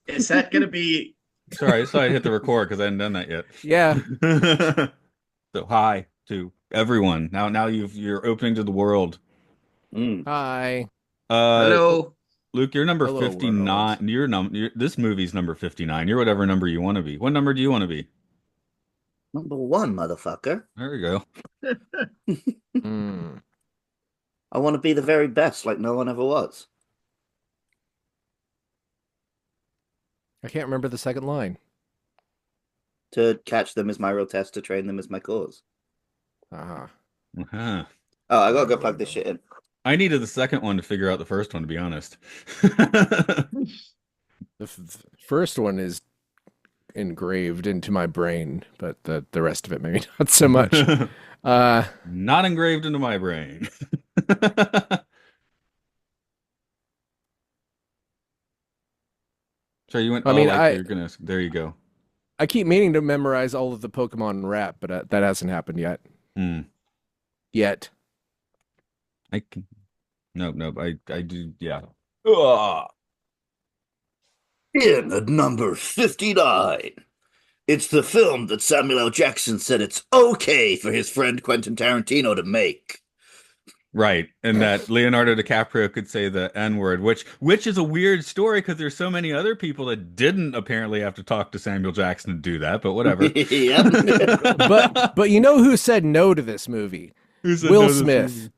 Is that going to be? Sorry, I saw I hit the record because I hadn't done that Yeah. yet. So hi to everyone. Now you're opening to the world. Mm. Hi. Uh, Hello. Luke, you're number Hello, world. 59. This movie's number 59. You're whatever number you want to be. What number do you want to be? Number one, motherfucker. There we go. Mm. I want to be the very best, like no one ever was. I can't remember the second line. To catch them is my real test, to train them is my cause. Uh-huh. Uh-huh. Oh, I gotta go plug this shit in. I needed the second one to figure out the first one, to be honest. The first one is engraved into my brain, but the rest of it maybe not so much. Uh, Not engraved into my brain. So you went, I oh, mean, like I you're gonna, there you go. I keep meaning to memorize all of the Pokemon rap, but that hasn't happened yet. Hmm. Yet. I can, nope, I do, yeah. Ugh. In at number 59. It's the film that Samuel L. Jackson said it's okay for his friend Quentin Tarantino to make. Right, and that Leonardo DiCaprio could say the N-word, which is a weird story because there's so many other people that didn't apparently have to talk to Samuel Jackson to do that, but whatever. Yep. But you know who said no to this movie? Who said Will no to this Smith, movie?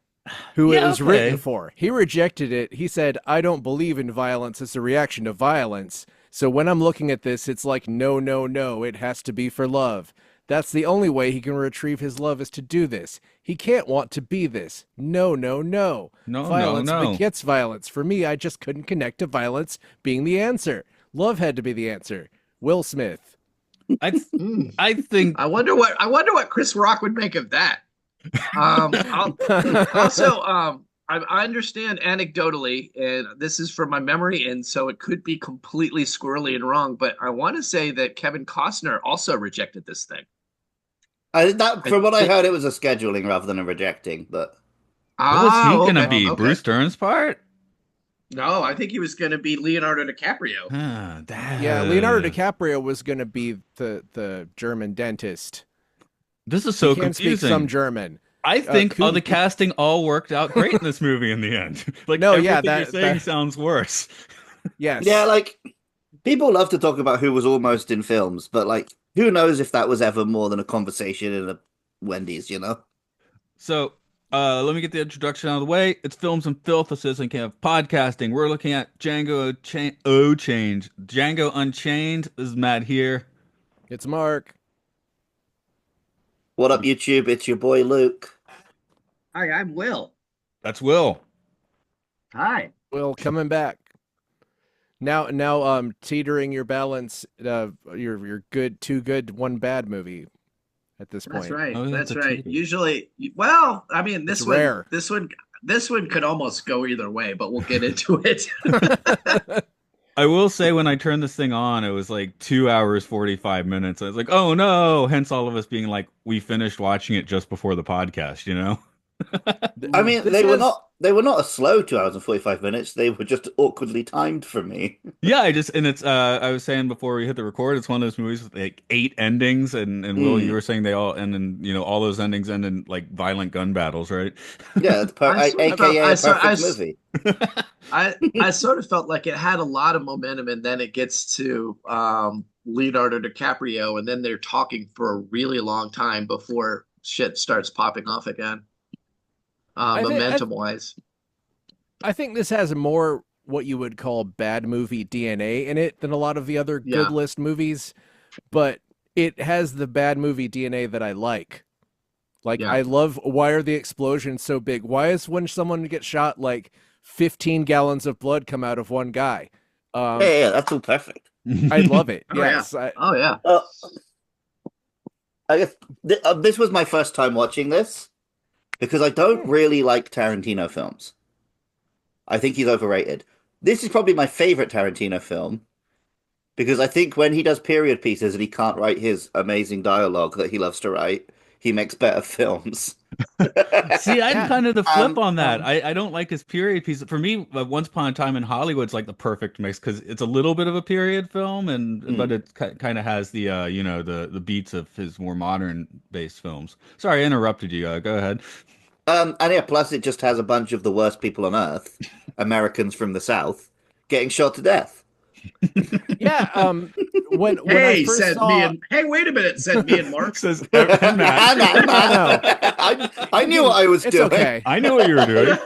who it Yeah, was written okay. for. He rejected it. He said, "I don't believe in violence as a reaction to violence. So when I'm looking at this, it's like no, no, no. It has to be for love. That's the only way he can retrieve his love is to do this. He can't want to be this. No, no, no. No, no, Violence no. begets violence. For me, I just couldn't connect to violence being the answer. Love had to be the answer." Will Smith. I Hmm. I think I wonder what Chris Rock would make of that. Also, I understand anecdotally, and this is from my memory, and so it could be completely squirrely and wrong, but I want to say that Kevin Costner also rejected this thing. I From what I think. heard, it was a scheduling rather than a rejecting, but what was he gonna Okay, be? okay. Bruce Dern's part? No, I think he was going to be Leonardo DiCaprio. Huh, Yeah, Leonardo DiCaprio was going to be the German dentist. this is He so can speak some confusing. German. I think Who? the casting all worked out great in this movie in the end. Like No, yeah, everything you're that saying that sounds worse. yeah, yes, like people love to talk about who was almost in films, but like who knows if that was ever more than a conversation in a Wendy's, you know? So, let me get the introduction out of the way. It's Films and Filth, a citizen camp of podcasting. We're looking at Django Unchained. This is Matt here. it's Mark. What up, YouTube? It's your boy Luke. Hi, I'm Will. That's Will. Hi. Will coming back now. Teetering your balance. You're good, two good, one bad movie at this That's point. right. Oh, yeah, That's the right. cheater. Usually, well, I mean, It's this one, rare. this one, this one could almost go either way, but we'll get into it. I will say when I turned this thing on, it was like 2 hours, 45 minutes. I was like, oh no. Hence all of us being like, we finished watching it just before the podcast, you know? I mean, This has they were not a slow 2 hours and 45 minutes. They were just awkwardly timed for me. Yeah, and it's I was saying before we hit the record, it's one of those movies with like eight endings and Will, you Mm. were saying they all end in, all those endings end in like violent gun battles, right? Yeah, I sort of felt, AKA a perfect movie. I sort of felt like it had a lot of momentum, and then it gets to Leonardo DiCaprio, and then they're talking for a really long time before shit starts popping off again, I think momentum wise. I think this has more what you would call bad movie DNA in it than a lot of the other good Yeah, list movies, but it has the bad movie DNA that I like. Like yeah. I love why are the explosions so big? Why is when someone gets shot like 15 gallons of blood come out of one guy? Yeah, Um, yeah, that's all perfect. I love it. Oh yeah. Yes, I, Oh yeah. Uh, I guess this was my first time watching this because I don't really like Tarantino films. I think he's overrated. This is probably my favorite Tarantino film because I think when he does period pieces and he can't write his amazing dialogue that he loves to write, he makes better films. See, I'm kind of the flip Um, on that. I don't like his period piece. For me, Once Upon a Time in Hollywood's like the perfect mix because it's a little bit of a period film, but it kind of has the the beats of his more modern based films. Sorry, I interrupted you. Go ahead. and yeah, plus it just has a bunch of the worst people on earth, Americans from the South, getting shot to death. Yeah. When I first saw, hey, wait a minute, said me and Mark. Says and Matt. I knew what I was it's doing. okay. I knew what you were doing.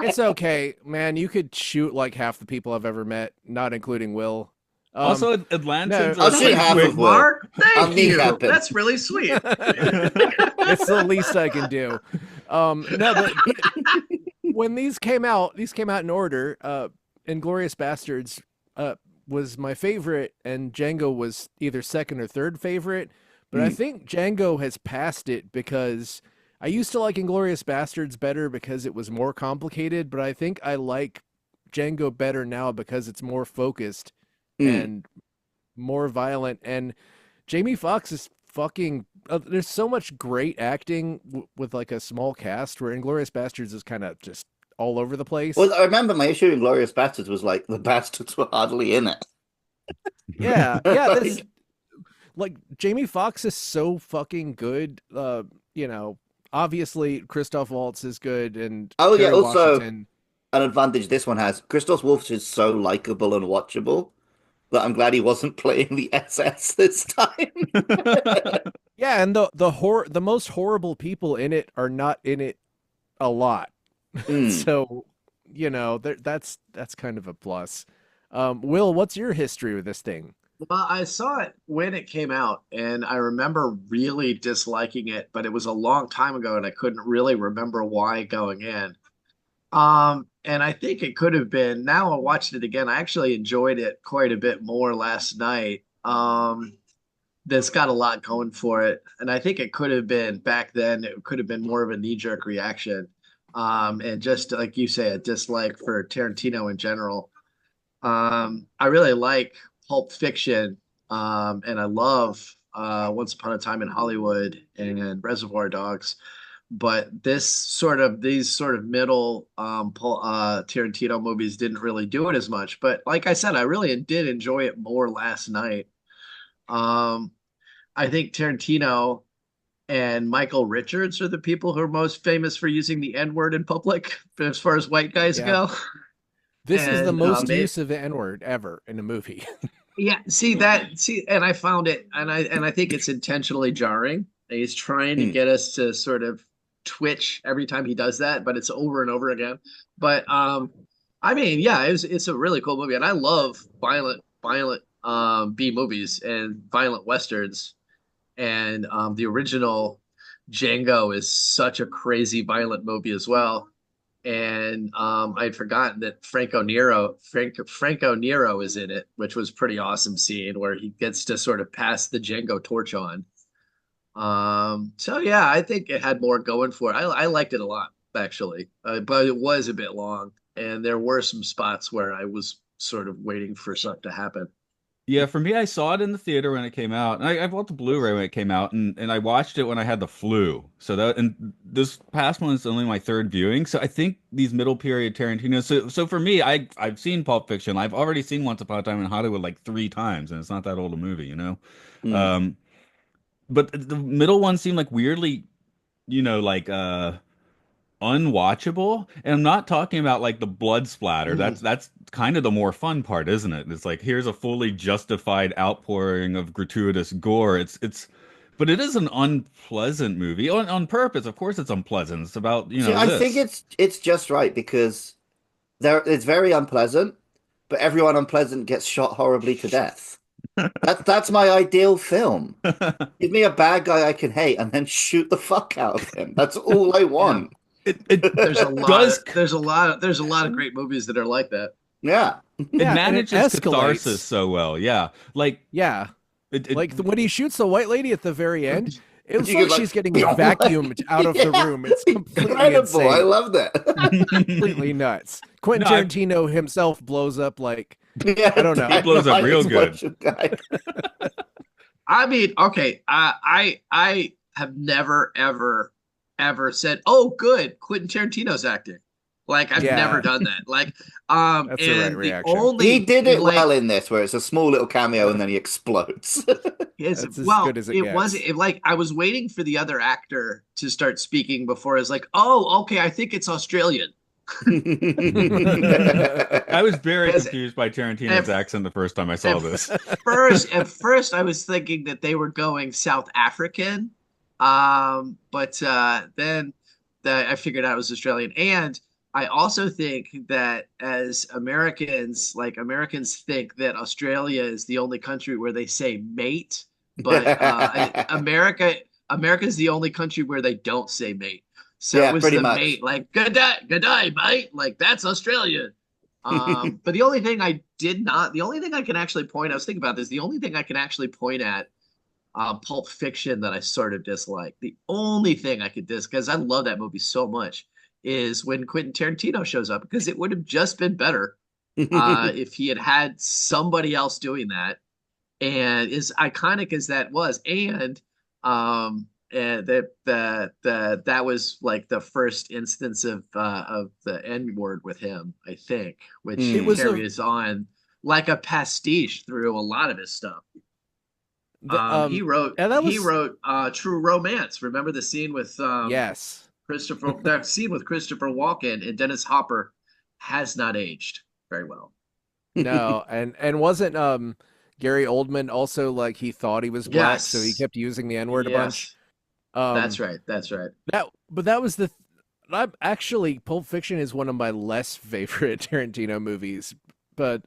It's okay, man. You could shoot like half the people I've ever met, not including Will. Also, Atlantans I'll are shoot half quick. of Will. Mark, I'll thank you. kneecap him. That's really sweet. It's the least I can do. No, but when these came out in order. Inglourious Bastards was my favorite, and Django was either second or third favorite. But I think Django has passed it because I used to like Inglourious Bastards better because it was more complicated, but I think I like Django better now because it's more focused and more violent. And Jamie Foxx is fucking... there's so much great acting with like a small cast where Inglourious Bastards is kind of just all over the place. Well, I remember my issue in Glorious Bastards was like the bastards were hardly in it. Yeah. Like Jamie Foxx is so fucking good. Obviously Christoph Waltz is good, and Oh yeah, Kerry also Washington. an advantage this one has. Christoph Waltz is so likable and watchable that I'm glad he wasn't playing the SS this time. Yeah, and the most horrible people in it are not in it a lot. So, that's kind of a plus. Will, what's your history with this thing? Well, I saw it when it came out, and I remember really disliking it, but it was a long time ago, and I couldn't really remember why going in. And I think it could have been, now I watched it again, I actually enjoyed it quite a bit more last night. That's got a lot going for it. And I think it could have been back then, it could have been more of a knee-jerk reaction. And just like you say, a dislike for Tarantino in general. I really like Pulp Fiction, and I love Once Upon a Time in Hollywood and Reservoir Dogs. But these sort of middle Tarantino movies didn't really do it as much. But like I said, I really did enjoy it more last night. I think Tarantino and Michael Richards are the people who are most famous for using the N-word in public as far as white guys go. This is the most use of the N-word ever in a movie. Yeah, and I found it, and I think it's intentionally jarring. He's trying to get us to sort of twitch every time he does that, but it's over and over again. But I mean, yeah, it's a really cool movie, and I love violent B movies and violent westerns. And the original Django is such a crazy violent movie as well. And I'd forgotten that Franco Nero is in it, which was pretty awesome scene where he gets to sort of pass the Django torch on. So yeah, I think it had more going for it. I liked it a lot actually, but it was a bit long, and there were some spots where I was sort of waiting for something to happen. Yeah, for me, I saw it in the theater when it came out, and I bought the Blu-ray when it came out, and I watched it when I had the flu. And this past one is only my third viewing, so I think these middle period Tarantino. So for me, I've seen Pulp Fiction. I've already seen Once Upon a Time in Hollywood like 3 times, and it's not that old a movie, you know. But the middle one seemed like weirdly, like unwatchable. And I'm not talking about like the blood splatter. That's kind of the more fun part, isn't it? It's like here's a fully justified outpouring of gratuitous gore. But it is an unpleasant movie on purpose. Of course, it's unpleasant. It's about See, I think it's just right because it's very unpleasant, but everyone unpleasant gets shot horribly to death. That's my ideal film. Give me a bad guy I can hate and then shoot the fuck out of him. That's all I want. There's a lot of great movies that are like that. Yeah. It manages catharsis so well. Yeah. Like when he shoots the white lady at the very end, it was like she's getting vacuumed out of the room. It's completely incredible. Insane. I love that. Completely nuts. Quentin Tarantino himself blows up like I don't know. He blows up real good. I mean, okay, have never ever said, "Oh, good, Quentin Tarantino's acting." Like I've never Yeah. done that. Like, That's the right and the reaction. He only did it like well in this, where it's a small little cameo and then he explodes. his That's as good well, as it it gets. wasn't it, like I was waiting for the other actor to start speaking before I was like, "Oh, okay, I think it's Australian." I was very Because confused by Tarantino's accent the first time I saw this. at first I was thinking that they were going South African, but then I figured out it was Australian. And I also think that as Americans, like Americans think that Australia is the only country where they say mate, but America is the only country where they don't say mate. So it Yeah, was pretty the much. mate, like good day, mate. Like that's Australian. But the only thing I can actually point, I was thinking about this, the only thing I can actually point at Pulp Fiction that I sort of dislike, the only thing I could because I love that movie so much, is when Quentin Tarantino shows up, because it would have just been better if he had had somebody else doing that. And as iconic as that was, and that was like the first instance of the N word with him, I think, which It was carries on like a pastiche through a lot of his stuff. He wrote yeah, that he was wrote True Romance. Remember the scene with yes. That scene with Christopher Walken and Dennis Hopper has not aged very well. No, and wasn't Gary Oldman also like he thought he was black, so he Yes. kept using the N-word a bunch? Yes. That's right. That's right. That was I'm actually Pulp Fiction is one of my less favorite Tarantino movies, but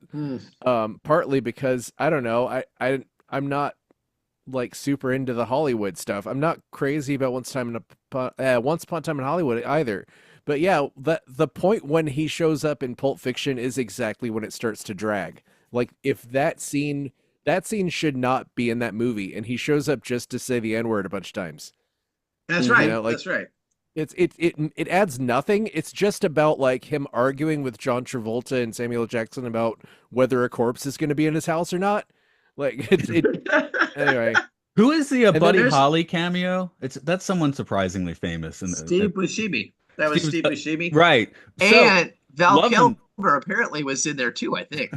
partly because I don't know, I'm not like super into the Hollywood stuff. I'm not crazy about Once Upon a Time in Hollywood either. But yeah, the point when he shows up in Pulp Fiction is exactly when it starts to drag. Like if that scene should not be in that movie, and he shows up just to say the N-word a bunch of times. That's right. You know, like That's right. it adds nothing. It's just about like him arguing with John Travolta and Samuel L. Jackson about whether a corpse is going to be in his house or not. Like anyway. Who is the then Buddy there's- Holly cameo? That's someone surprisingly famous. Steve Buscemi. That was Steve Buscemi. Right. And Val love him. Kilmer apparently was in there too, I think.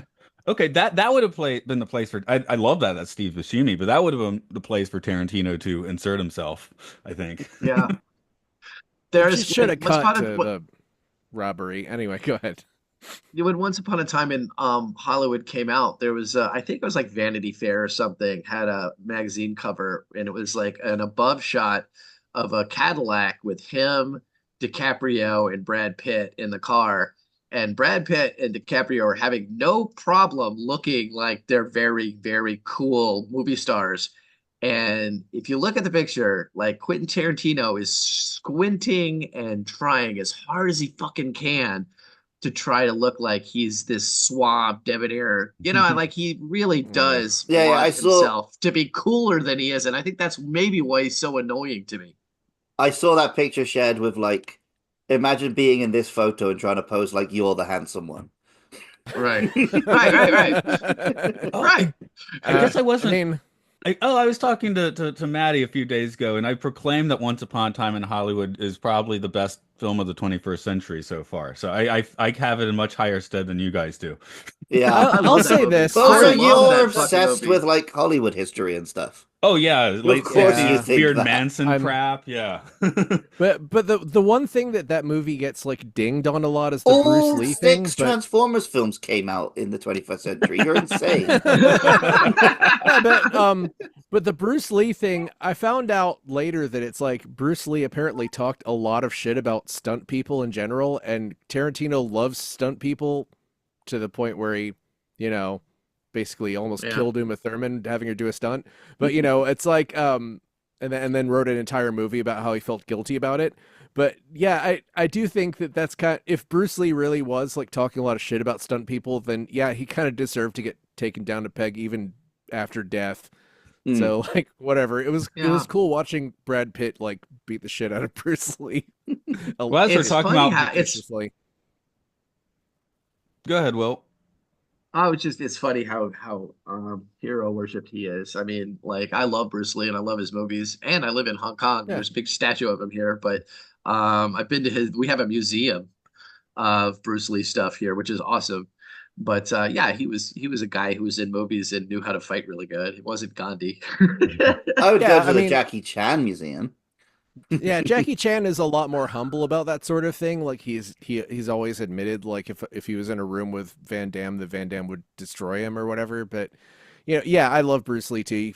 Okay, that would have been the place for. I love that's Steve Buscemi, but that would have been the place for Tarantino to insert himself, I think. Yeah. There's should have cut to the robbery. Anyway, go ahead. When Once Upon a Time in Hollywood came out, there was I think it was like Vanity Fair or something had a magazine cover, and it was like an above shot of a Cadillac with him, DiCaprio, and Brad Pitt in the car. And Brad Pitt and DiCaprio are having no problem looking like they're very, very cool movie stars. And if you look at the picture, like Quentin Tarantino is squinting and trying as hard as he fucking can to try to look like he's this suave debonair, like he really does want himself to be cooler than he is. And I think that's maybe why he's so annoying to me. I saw that picture shared with like, imagine being in this photo and trying to pose like you're the handsome one. Right. Right. Right. I guess I wasn't. I mean, I was talking to Maddie a few days ago, and I proclaimed that Once Upon a Time in Hollywood is probably the best film of the 21st century so far. So I have it in much higher stead than you guys do. Yeah, I'll say this. Also, you're obsessed with like Hollywood history and stuff. Oh yeah, late course 60s, you think Beard that. Manson crap. Yeah. But the one thing that movie gets like dinged on a lot is the All Bruce Lee thing. 6 Transformers films came out in the 21st century. You're insane. But the Bruce Lee thing, I found out later that it's like Bruce Lee apparently talked a lot of shit about stunt people in general, and Tarantino loves stunt people to the point where he, basically almost killed Uma Thurman having her do a stunt. But it's like and then wrote an entire movie about how he felt guilty about it. But yeah, I do think that's if Bruce Lee really was like talking a lot of shit about stunt people, then yeah, he kind of deserved to get taken down to peg even after death. So like whatever. It was cool watching Brad Pitt like beat the shit out of Bruce Lee. Well, as we're talking about viciously. Go ahead, Will. Oh, it's funny how hero worshipped he is. I mean, like I love Bruce Lee and I love his movies, and I live in Hong Kong. Yeah. There's a big statue of him here, but I've been to his. We have a museum of Bruce Lee stuff here, which is awesome. But yeah, he was a guy who was in movies and knew how to fight really good. He wasn't Gandhi. I would Yeah, go to I the mean, Jackie Chan museum. yeah, Jackie Chan is a lot more humble about that sort of thing. Like he's always admitted, like if he was in a room with Van Damme, that Van Damme would destroy him or whatever. But yeah, I love Bruce Lee too.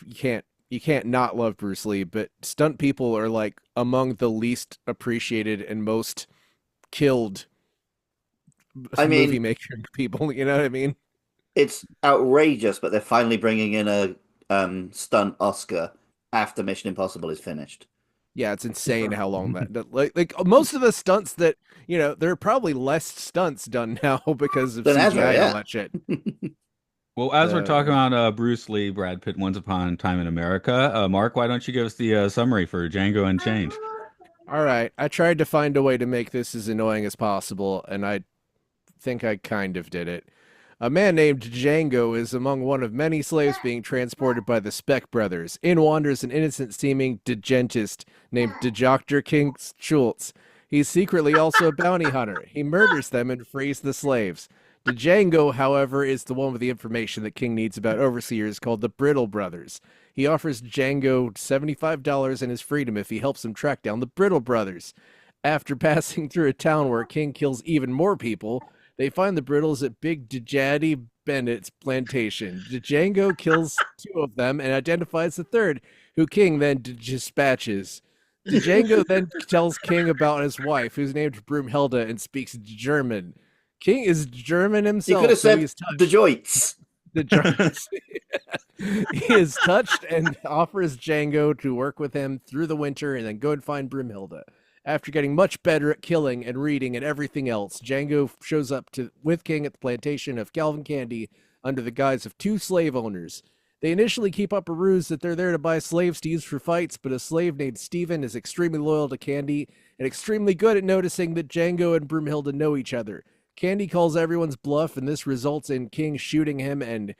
You can't not love Bruce Lee. But stunt people are like among the least appreciated and most killed I movie mean, maker people. You know what I mean? it's outrageous, but they're finally bringing in a stunt Oscar after Mission Impossible is finished. Yeah, it's insane how long like most of the stunts that there are probably less stunts done now because of Than CGI ever, and all yeah. that shit. Well, as we're talking Uh, about Bruce Lee, Brad Pitt, Once Upon a Time in America, Mark, why don't you give us the summary for Django Unchained? all right, I tried to find a way to make this as annoying as possible, and I think I kind of did it. A man named Django is among one of many slaves being transported by the Speck brothers. In wanders an innocent-seeming degentist named Dr. King Schultz. He's secretly also a bounty hunter. He murders them and frees the slaves. Django, however, is the one with the information that King needs about overseers called the Brittle Brothers. He offers Django $75 and his freedom if he helps him track down the Brittle Brothers. After passing through a town where King kills even more people, they find the Brittles at Big Djaddy Bennett's plantation. Django kills two of them and identifies the third, who King then dispatches. Django then tells King about his wife, who's named Broomhilda and speaks German. King is German You himself, could have so said he's touched. the joints. The Germans. He is touched and offers Django to work with him through the winter and then go and find Broomhilda. After getting much better at killing and reading and everything else, Django shows up with King at the plantation of Calvin Candy under the guise of two slave owners. They initially keep up a ruse that they're there to buy slaves to use for fights, but a slave named Steven is extremely loyal to Candy and extremely good at noticing that Django and Broomhilda know each other. Candy calls everyone's bluff, and this results in King shooting him, and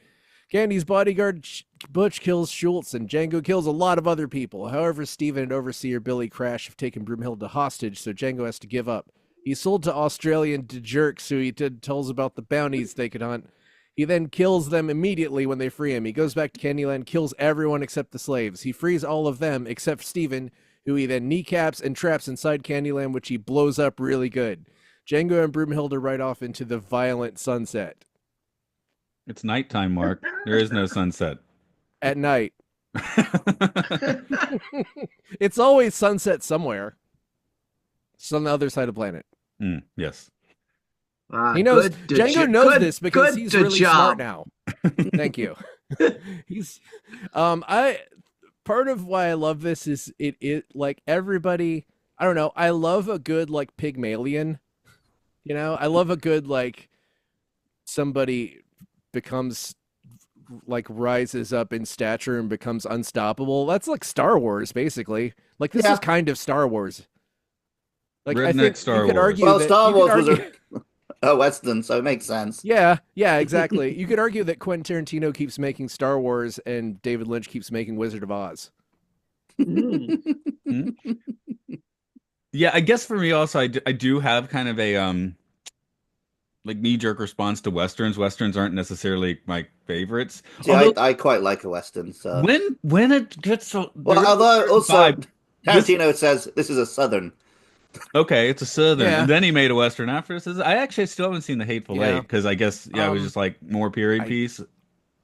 Candy's bodyguard Butch kills Schultz, and Django kills a lot of other people. However, Steven and Overseer Billy Crash have taken Broomhilda hostage, so Django has to give up. He's sold to Australian jerks who he tells about the bounties they could hunt. He then kills them immediately when they free him. He goes back to Candyland, kills everyone except the slaves. He frees all of them except Steven, who he then kneecaps and traps inside Candyland, which he blows up really good. Django and Broomhilda ride off into the violent sunset. It's nighttime, Mark. There is no sunset. At night. It's always sunset somewhere. It's on the other side of the planet. Yes. He knows. Django knows this because he's really smart job. now. Thank you. He's I part of why I love this is it like everybody, I don't know, I love a good like Pygmalion. I love a good like somebody becomes like rises up in stature and becomes unstoppable. That's like Star Wars basically. Like this is kind of Star Wars. Like Redneck I think Star you could Wars. argue Well, that, Star you could Wars was argue- a Western, so it makes sense. Yeah, exactly. You could argue that Quentin Tarantino keeps making Star Wars and David Lynch keeps making Wizard of Oz. Yeah, I guess for me also, I do have kind of a like knee-jerk response to Westerns. Westerns aren't necessarily my favorites. See, Although, I quite like a Western, so. when it gets so Well, although also vibe. Tarantino says this is a Southern. Okay, it's a Southern, Yeah. and then he made a Western after. I actually still haven't seen The Hateful Yeah. Eight because I guess it was just like more period I- piece.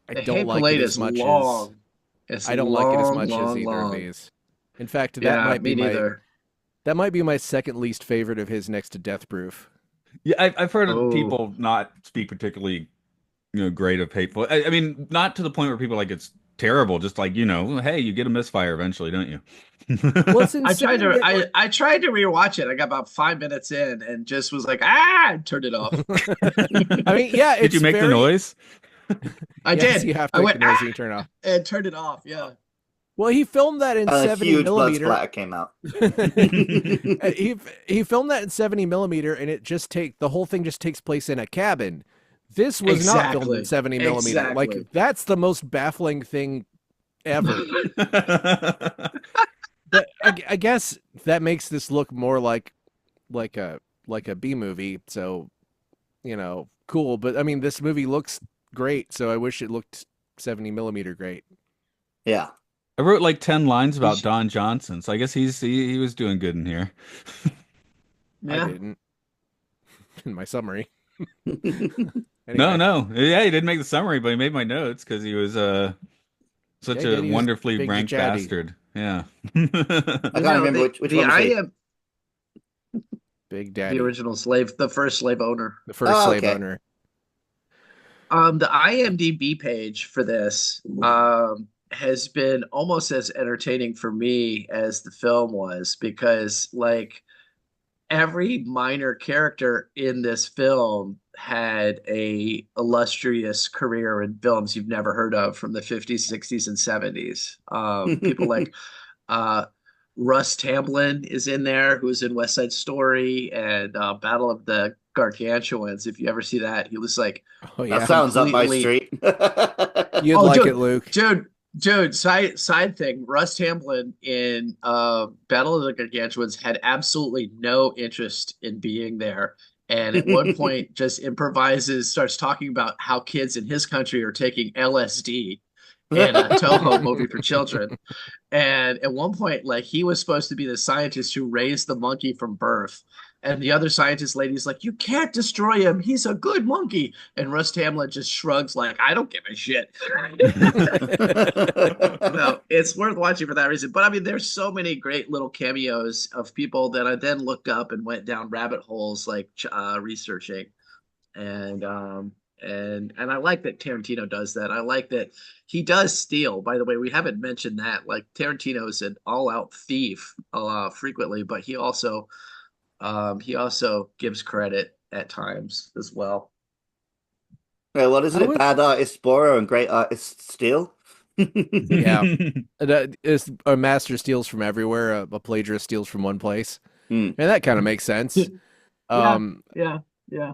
I The don't Hateful like Eight it as is much long. as It's I don't like it as much long, as either long. of these. In fact, that Yeah, might me be neither. that might be my second least favorite of his next to Death Proof. Yeah, I've heard of Oh. people not speak particularly, great of Hateful. I mean, not to the point where people like it's terrible. Just like hey, you get a misfire eventually, don't you? Well, it's I tried insane to that, I tried to rewatch it. I got about 5 minutes in and just was like, and turned it off. I mean, yeah, Did it's you make the very- noise? I Yes, did. You have to I make went the noise when you turn it off. and turned it off. Yeah. Well, he filmed that in And a 70 huge blood millimeter. splatter came out. he filmed that in 70 millimeter, and the whole thing just takes place in a cabin. This was not filmed in Exactly. 70 millimeter. Like, Exactly. that's the most baffling thing ever. But I guess that makes this look more like a B movie. So, cool. But I mean, this movie looks great. So I wish it looked 70 millimeter great. Yeah. I wrote like 10 lines about Don Johnson, so I guess he was doing good in here. I Yeah. didn't in my summary. No, Anyway, no. Yeah, he didn't make the summary, but he made my notes because he was such yeah, a he was wonderfully big ranked chatty. bastard. Yeah. I can't remember which the one was he. Big the Daddy, original slave, the first slave owner. the first Oh, slave okay. owner. The IMDb page for this has been almost as entertaining for me as the film was, because like every minor character in this film had a illustrious career in films you've never heard of from the 50s, 60s, and 70s. People like uh, Russ Tamblyn is in there, who's in West Side Story and Battle of the Gargantuans. If you ever see that, he was like Oh a That yeah, sounds up my completely street. you'd Oh, like dude, it, Luke. dude. Side thing. Russ Tamblyn in Battle of the Gargantuans had absolutely no interest in being there, and at one point just improvises, starts talking about how kids in his country are taking LSD in a Toho movie for children. And at one point, like he was supposed to be the scientist who raised the monkey from birth. And the other scientist lady's like, "You can't destroy him. He's a good monkey." And Russ Tamlin just shrugs, like, "I don't give a shit." No, it's worth watching for that reason. But I mean, there's so many great little cameos of people that I then looked up and went down rabbit holes, like researching. And I like that Tarantino does that. I like that he does steal. By the way, we haven't mentioned that. Like Tarantino is an all-out thief frequently, but he also gives credit at times as well. Well, what is I it? would, Bad artists borrow and great artists steal? yeah, a master steals from everywhere. A plagiarist steals from one place, Hmm. and that kind of makes sense. Yeah, Um, yeah, yeah.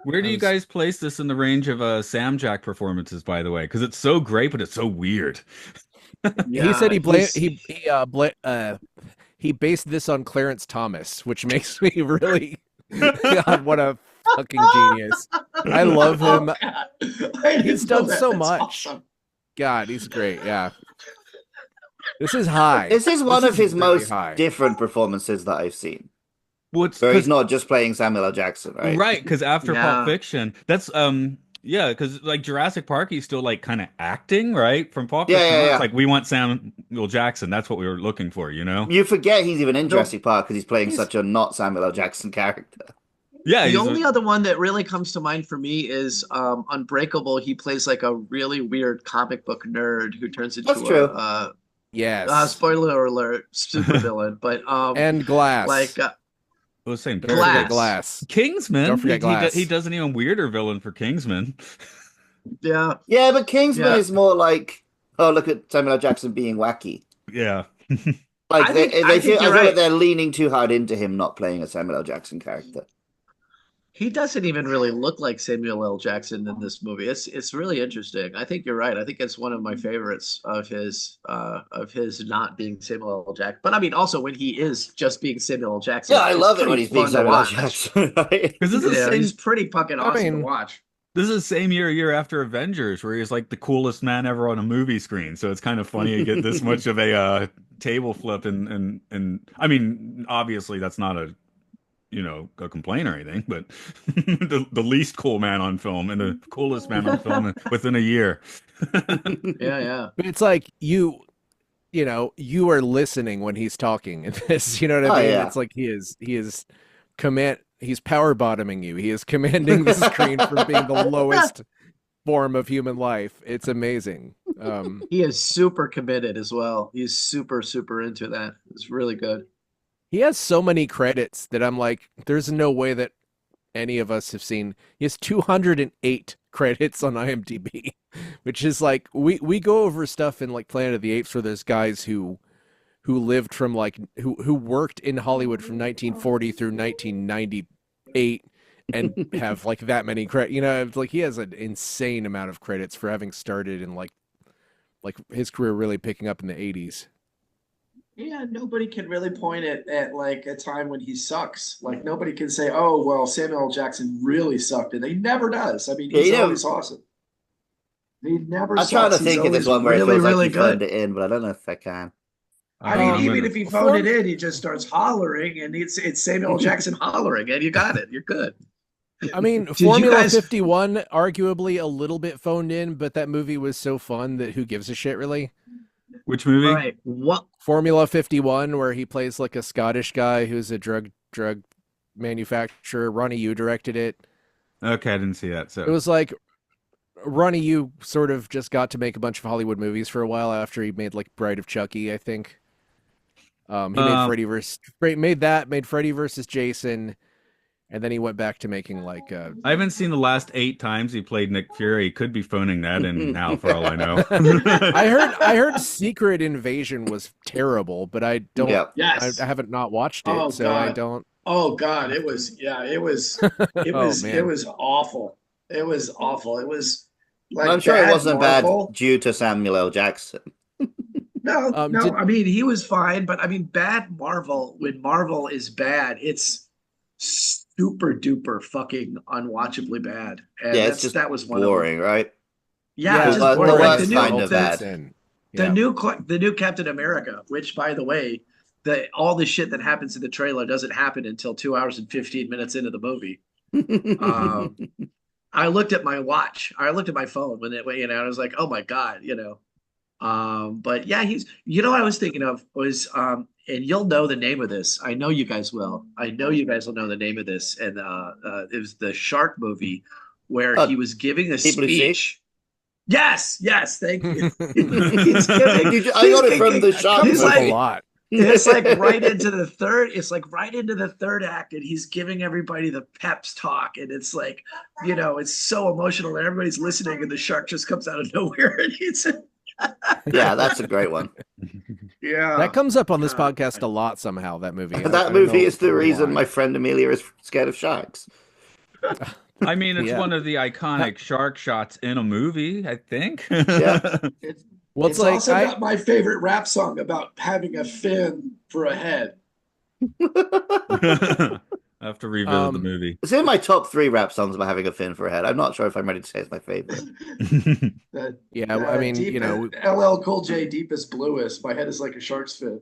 Where do I you was- guys place this in the range of Sam Jack performances, by the way? Because it's so great, but it's so weird. he said he blamed he's- he based this on Clarence Thomas, which makes me really God, what a fucking genius. I love him. Oh, God. I didn't He's know done that. so That's much. awesome. God, he's great. Yeah. This is high. This is one of his very most high. different performances that I've seen. Well, it's Where he's 'cause- not just playing Samuel L. Jackson, right? right, because after Yeah. Pulp Fiction, that's yeah, because like Jurassic Park, he's still like kind of acting, right? From Pulp Yeah, Fiction, yeah, on, yeah. it's like we want Samuel Jackson. That's what we were looking for, you know? You forget he's even in No. Jurassic Park because he's playing He's- such a not Samuel L. Jackson character. Yeah, The he's only other one that really comes to mind for me is Unbreakable. He plays like a really weird comic book nerd who turns into That's true. Yes. spoiler alert, supervillain. But And Glass. like the same Don't forget Glass. Glass. Kingsman. Don't forget Glass. He does an even weirder villain for Kingsman. yeah, Yeah, but Kingsman Yeah. is more like, oh, look at Samuel L. Jackson being wacky. Yeah. Like I they, think- they I think feel, I you're feel like right. they're leaning too hard into him not playing a Samuel L. Jackson character. he doesn't even really look like Samuel L. Jackson in this movie. It's really interesting. I think you're right. I think it's one of my favorites of his not being Samuel L. Jackson. But I mean, also when he is just being Samuel L. Jackson. Yeah, I it's love it pretty when he's being fun to Samuel L. watch. Jackson. Right? Because this is the Yeah, same. he's pretty fucking awesome mean- to watch. This is the same year after Avengers, where he's like the coolest man ever on a movie screen. So it's kind of funny to get this much of a table flip, and I mean, obviously that's not a complaint or anything, but the least cool man on film and the coolest man on film within a year. Yeah, yeah. But it's like you are listening when he's talking in this. You know what I Oh, mean? yeah. It's like he's power bottoming you. He is commanding the screen from being the lowest form of human life. It's amazing. He is super committed as well. He's super, super into that. It's really good. He has so many credits that I'm like, there's no way that any of us have seen. He has 208 credits on IMDb, which is like we go over stuff in like Planet of the Apes where there's guys who lived from like who worked in Hollywood from 1940 through 1998, and have like that many credit. You know, like he has an insane amount of credits for having started in like his career really picking up in the 80s. Yeah, nobody can really point at like a time when he sucks. Like nobody can say, "Oh, well, Samuel L. Jackson really sucked," and he never does. I mean, Yeah, he's always awesome. He never I'm trying to sucks. He's think of this always one where it really, feels like really he phoned good. it in, but I don't know if I can. I mean, I'm even gonna. if he phoned it in, he just starts hollering, and it's Samuel L. Jackson hollering, and you got it. You're good. I mean, Did you Formula guys? 51, arguably a little bit phoned in, but that movie was so fun that who gives a shit, really? Which movie? Right. What? Formula 51, where he plays like a Scottish guy who's a drug manufacturer. Ronnie Yu directed it. Okay, I didn't see that. It So was like Ronnie Yu sort of just got to make a bunch of Hollywood movies for a while after he made like Bride of Chucky, I think. He made Freddy versus Jason, and then he went back to making like I haven't seen the last 8 times he played Nick Fury. He could be phoning that in now, for all I know. I heard Secret Invasion was terrible, but I don't Yeah. Yes. I haven't not watched it, Oh so I God. don't. Oh God. It was. Yeah. It was. It Oh was. It man. was awful. It was awful. It was And I'm like sure it bad wasn't Marvel. bad due to Samuel L. Jackson. No, no. Did I mean, he was fine, but I mean, bad Marvel. When Marvel is bad, it's super duper fucking unwatchably bad, and Yeah, it's just that was one of them. boring, right? Yeah, yeah, just The boring. Like worst kind of bad. the Yeah. new Captain America, which by the way, all the shit that happens in the trailer doesn't happen until 2 hours and 15 minutes into the movie. Um, I looked at my watch. I looked at my phone when it went, I was like, oh my God, But yeah, what I was thinking of was, and you'll know the name of this. I know you guys will. I know you guys will know the name of this. And it was the shark movie where he was giving a Deep Blue Sea? speech. Yes, yes, thank you. I got it from the shark Comes up movie. a lot. It's like right into the third. It's like right into the third act, and he's giving everybody the peps talk, and it's like, it's so emotional, and everybody's listening, and the shark just comes out of nowhere, and he's Yeah, that's a great one. yeah. That comes up on this podcast a lot somehow, that movie. I That don't movie know is the reason why. my friend Amelia is scared of sharks. I mean, it's Yeah. one of the iconic shark shots in a movie, I think. Yeah. Well, It's it's like also got my favorite rap song about having a fin for a head. I have to revisit the movie. It's in my top 3 rap songs about having a fin for a head. I'm not sure if I'm ready to say it's my favorite. yeah, I mean, LL Cool J, Deepest Bluest. My head is like a shark's fin.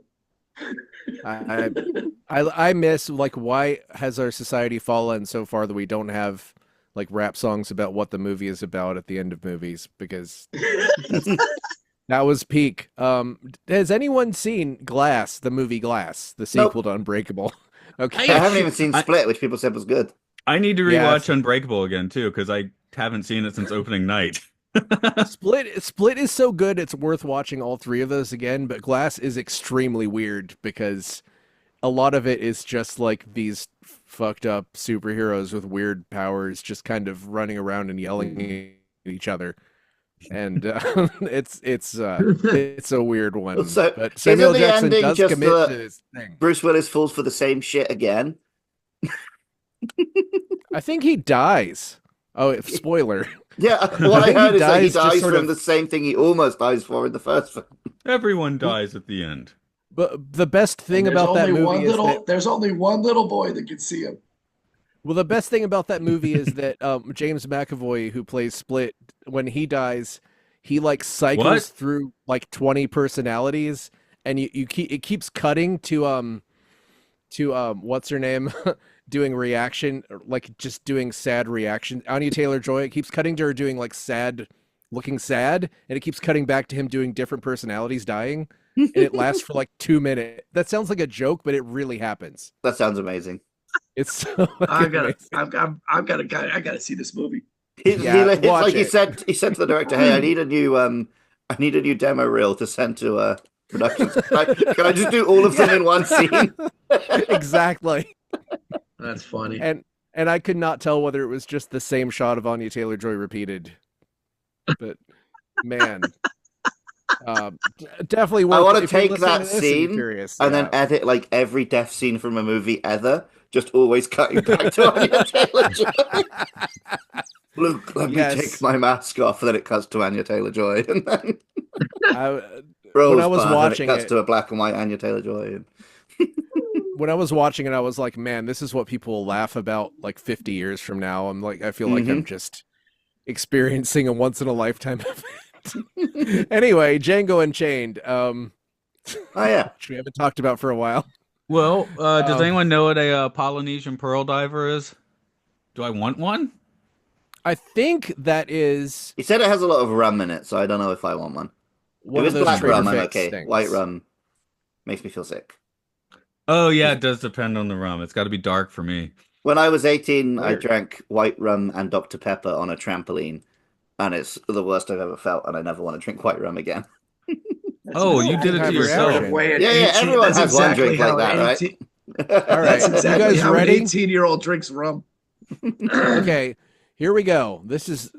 I miss like why has our society fallen so far that we don't have like rap songs about what the movie is about at the end of movies, because that was peak. Has anyone seen Glass, the movie Glass, the sequel to Unbreakable? Okay. I haven't even seen Split, which people said was good. I need to Yeah. rewatch Unbreakable again too, because I haven't seen it since opening night. Split is so good it's worth watching all 3 of those again, but Glass is extremely weird because a lot of it is just like these fucked up superheroes with weird powers just kind of running around and yelling at each other. And it's a weird one. So, but Samuel isn't the Jackson ending does just commit that to his thing. Bruce Willis falls for the same shit again? I think he dies. Oh, spoiler. Yeah, what I think he heard is that he dies just dies sort from of- the same thing he almost dies for in the first film. Everyone dies at the end. But the best thing And there's about that only movie is that there's only one little boy that can see him. well, the best thing about that movie is that James McAvoy, who plays Split, when he dies, he like cycles What? through like 20 personalities, and it keeps cutting to what's her name doing reaction, like just doing sad reaction. Anya Taylor-Joy, it keeps cutting to her doing like looking sad, and it keeps cutting back to him doing different personalities dying, and it lasts for like 2 minutes. That sounds like a joke, but it really happens. That sounds amazing. It's so I amazing. gotta see this movie. It's watch like it. he said to the director, "Hey, I need a new demo reel to send to production. Can I just do all of them in one scene?" Exactly. That's funny. And I could not tell whether it was just the same shot of Anya Taylor-Joy repeated. But man, definitely. I want to if you're take listening that to this and you're scene curious, and then edit like every death scene from a movie ever, just always cutting back to Anya Taylor-Joy. Luke, let me take my mask off, and then it cuts to Anya Taylor-Joy, and then when I was watching it cuts to a black and white Anya Taylor-Joy. When I was watching it, I was like, man, this is what people will laugh about like 50 years from now. I feel like I'm just experiencing a once in a lifetime event. Anyway, Django Unchained. Oh yeah, which we haven't talked about for a while. Well, does anyone know what a Polynesian pearl diver is? Do I want one? I think that is. He said it has a lot of rum in it, so I don't know if I want one. If it's black rum, I'm okay. Things. White rum makes me feel sick. Oh yeah, it does depend on the rum. It's got to be dark for me. When I was 18, I drank white rum and Dr. Pepper on a trampoline, and it's the worst I've ever felt, and I never want to drink white rum again. Oh, you did it to yourself. Yeah, everyone has one drink like that, right? All right, that's exactly you guys how ready? an 18-year-old drinks rum. Okay, here we go. This is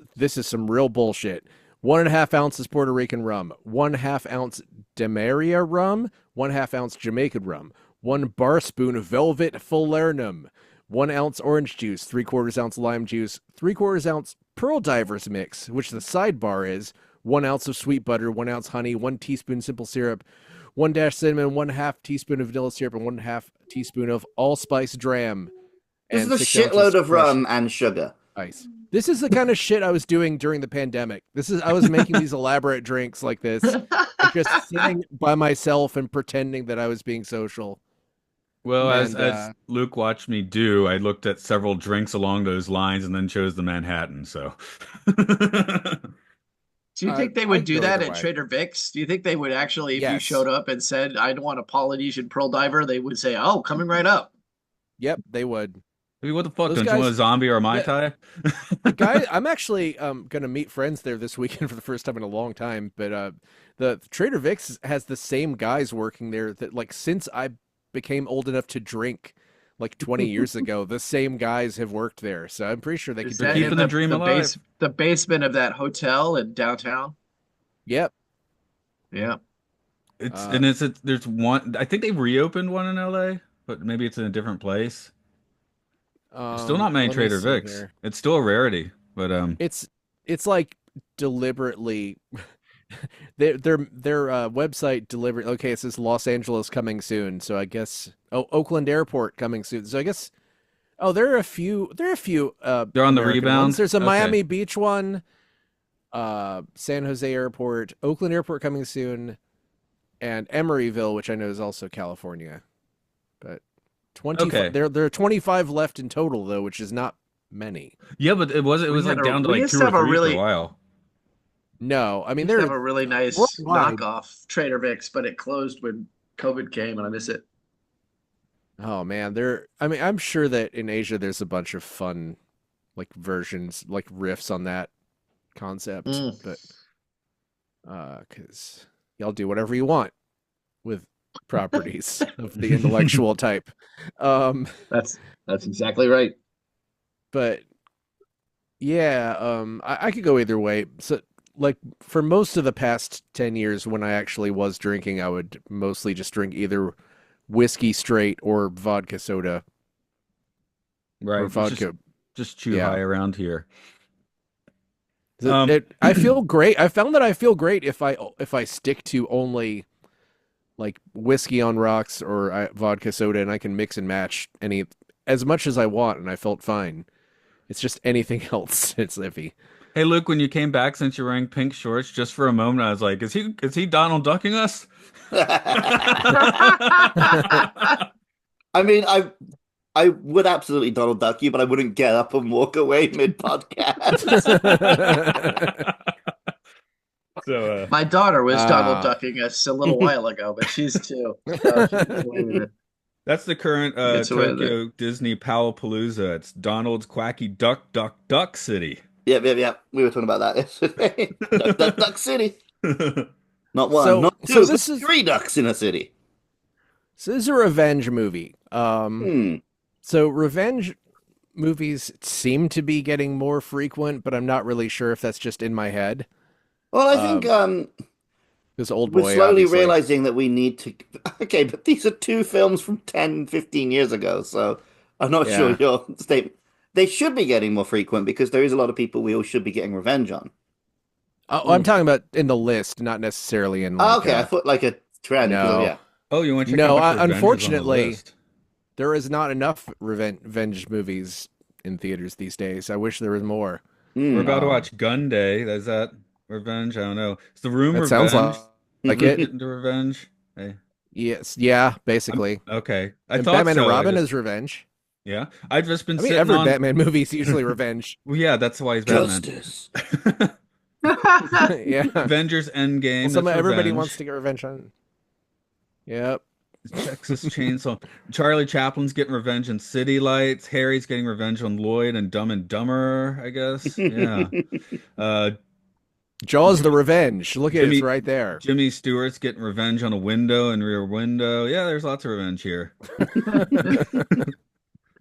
some real bullshit. 1.5 ounces Puerto Rican rum, 1/2 ounce Demeria rum, 1/2 ounce Jamaican rum, 1 bar spoon of Velvet Falernum, 1 ounce orange juice, 3/4 ounce lime juice, 3/4 ounce Pearl Divers mix, which the sidebar is 1 ounce of sweet butter, 1 ounce honey, 1 teaspoon simple syrup, 1 dash cinnamon, 1/2 teaspoon of vanilla syrup, and 1/2 teaspoon of allspice dram. This is a shitload of rum and sugar. Ice. This is the kind of shit I was doing during the pandemic. I was making these elaborate drinks like this, just sitting by myself and pretending that I was being social. Well, as Luke watched me do, I looked at several drinks along those lines and then chose the Manhattan. So, do you think they would do that at Trader Vic's? Do you think they would actually, if you showed up and said, "I want a Polynesian pearl diver," they would say, "Oh, coming right up." Yep, they would. I mean, what the fuck? Don't you want a zombie or a Mai Tai? Guy, I'm actually gonna meet friends there this weekend for the first time in a long time. But the Trader Vic's has the same guys working there that like since I became old enough to drink like 20 years ago, the same guys have worked there. So I'm pretty sure they could keep the dream alive. The basement of that hotel in downtown. Yep. Yeah. There's one. I think they reopened one in LA, but maybe it's in a different place. Still not many Trader Vic's. Here. It's still a rarity, but it's like deliberately their website delivered. Okay, it says Los Angeles coming soon, so I guess Oakland Airport coming soon. So I guess there are a few. They're on the rebound. Ones. There's a Miami Beach one, San Jose Airport, Oakland Airport coming soon, and Emeryville, which I know is also California, but. 25. There are 25 left in total though, which is not many. Yeah, but it was like down to like 2 or 3 for a while. No, I mean they have a really nice knockoff Trader Vic's, but it closed when COVID came, and I miss it. Oh man, I'm sure that in Asia there's a bunch of fun like versions, like riffs on that concept, but because y'all do whatever you want with properties of the intellectual type. That's exactly right. But yeah, I could go either way. So like for most of the past 10 years when I actually was drinking, I would mostly just drink either whiskey straight or vodka soda. Right. Or vodka. Just chew high around here. I feel great. I found that I feel great if I stick to only like whiskey on rocks or vodka soda, and I can mix and match as much as I want, and I felt fine. It's just anything else. It's iffy. Hey Luke, when you came back since you're wearing pink shorts, just for a moment, I was like, is he Donald Ducking us? I mean, I would absolutely Donald Duck you, but I wouldn't get up and walk away mid podcast. So, my daughter was Donald Ducking us a little while ago, but she's 2. So that's the current Tokyo Disney Powellpalooza. It's Donald's Quacky Duck City. Yeah. We were talking about that yesterday. Duck City. Not one, not 2. This is 3 ducks in a city. So this is a revenge movie. So revenge movies seem to be getting more frequent, but I'm not really sure if that's just in my head. Well, I think this old boy, we're slowly realizing that we need to... Okay, but these are 2 films from 10, 15 years ago, so I'm not Yeah. sure your statement. They should be getting more frequent because there is a lot of people we all should be getting revenge on. I'm talking about in the list, not necessarily in Oh, like. okay, I thought like a trend. No. Yeah. Oh, you want to check No, how much revenge is on the unfortunately, list? there is not enough revenge movies in theaters these days. I wish there was more. We're about to Um, watch Gun Day. Is that revenge? I don't know. Is the room That sounds revenge? like it. Getting to revenge? Hey, Yes, yeah, basically. okay. I And thought Batman so. and I Robin just- is revenge. yeah. I've just been I mean, sitting every on. Batman movie is usually revenge. Well, yeah, that's why he's Batman. Justice. Yeah. Avengers Endgame. Well, That's everybody revenge. wants to get revenge on. Yep. Texas Chainsaw. Charlie Chaplin's getting revenge on City Lights. Harry's getting revenge on Lloyd and Dumb and Dumber, I guess. Yeah. Uh, Jaws the Revenge. Look at it, Jimmy- it's right there. Jimmy Stewart's getting revenge on a window and Rear Window. Yeah, there's lots of revenge here.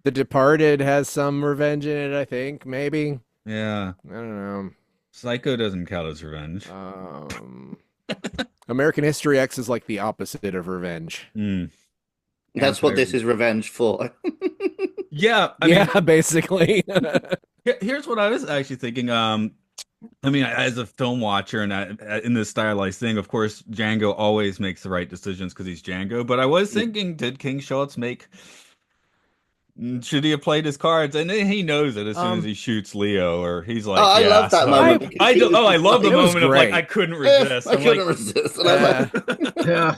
The Departed has some revenge in it, I think. Maybe. Yeah. I don't know. Psycho doesn't count as revenge. American History X is like the opposite of revenge. Mm. That's what this is revenge for. Yeah, I mean, Yeah, basically. here's what I was actually thinking. I mean, as a film watcher and in this stylized thing, of course, Django always makes the right decisions because he's Django. But I was thinking, did King Schultz should he have played his cards? And then he knows it as soon as he shoots Leo, or he's like, Oh, I yeah, love that so- moment. because I he do. was Oh, I just love the It was moment of like, great. I couldn't resist. I I'm couldn't like, resist. And I'm like, Yeah.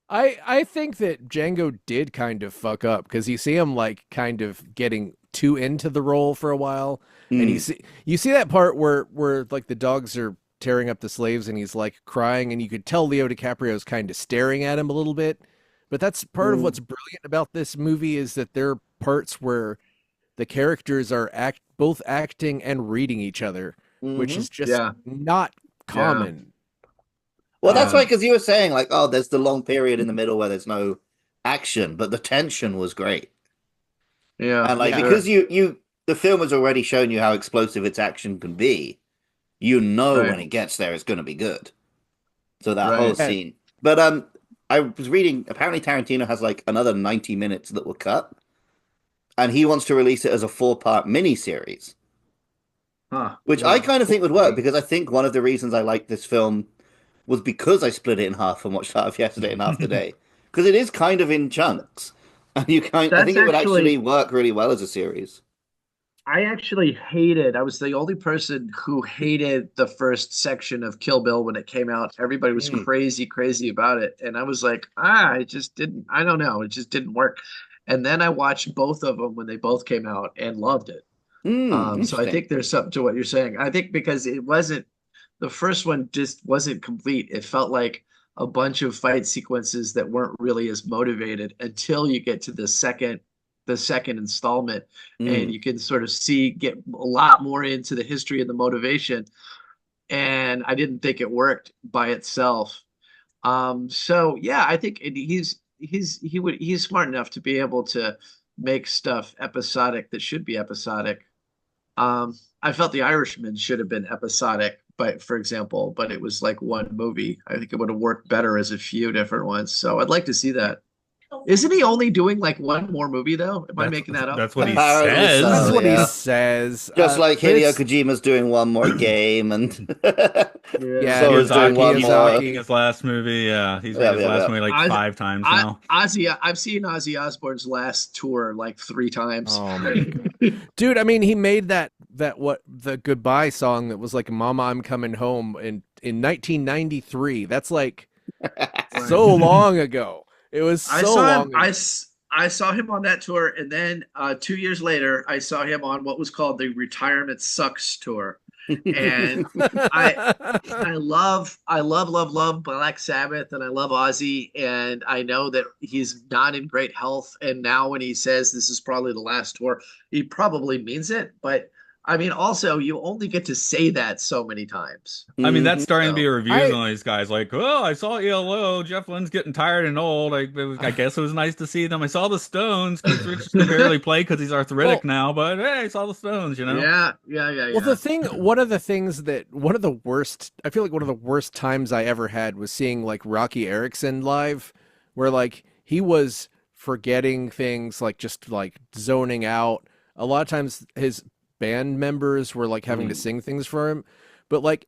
I think that Django did kind of fuck up because you see him like kind of getting too into the role for a while, and you see that part where like the dogs are tearing up the slaves and he's like crying, and you could tell Leo DiCaprio's kind of staring at him a little bit. But that's part of what's brilliant about this movie is that there are parts where the characters are both acting and reading each other, which is just not common. well, that's right, because you were saying, like, oh, there's the long period in the middle where there's no action, but the tension was great. Yeah. And, like, Yeah. because the film has already shown you how explosive its action can be, you know Right. when it gets there, it's going to be good. So that Right. whole scene. But I was reading, apparently Tarantino has, like, another 90 minutes that were cut, and he wants to release it as a 4-part miniseries. Huh. Which I kind of think would work, because I think one of the reasons I like this film was because I split it in half and watched half yesterday and half today. Because it is kind of in chunks. And I That's think it would actually actually- work really well as a series. I actually I was the only person who hated the first section of Kill Bill when it came out. Everybody was crazy about it. And I was like, I don't know. It just didn't work. And then I watched both of them when they both came out and loved it. So I Interesting. think there's something to what you're saying. I think because the first one just wasn't complete. It felt like a bunch of fight sequences that weren't really as motivated until you get to the second installment, and you can sort of get a lot more into the history and the motivation. And I didn't think it worked by itself. So yeah, I think he's smart enough to be able to make stuff episodic that should be episodic. I felt The Irishman should have been episodic, for example, but it was like one movie. I think it would have worked better as a few different ones. So I'd like to see that. Isn't he only doing like one more movie though? Am I making that up? That's what he Apparently says. so. That's what yeah. he says. Just like but Hideo it's- Kojima's doing one more game, and Yeah, so is doing one He's more. making his last movie. Yeah, he's Yeah, made his yeah, last yeah. movie like 5 times now. I've seen Ozzy Osbourne's last tour like 3 times. Oh my God. Dude, I mean, he made the goodbye song that was like "Mama, I'm Coming Home" in 1993. That's like so long ago. It was so long ago. I saw him on that tour, and then 2 years later, I saw him on what was called the Retirement Sucks tour. And I love Black Sabbath, and I love Ozzy, and I know that he's not in great health. And now when he says this is probably the last tour, he probably means it. But I mean, also, you only get to say that so many times. I mean, that's starting So, to be reviews on these guys. Like, oh, I saw ELO. Jeff Lynne's getting tired and old. I guess it was nice to see them. I saw the Stones. Keith Richards can barely play because he's arthritic now. But hey, I saw the Stones. You know? Yeah. Well, one of the worst times I ever had was seeing like Rocky Erickson live, where like he was forgetting things, like just like zoning out. A lot of times his band members were like having to sing things for him. But like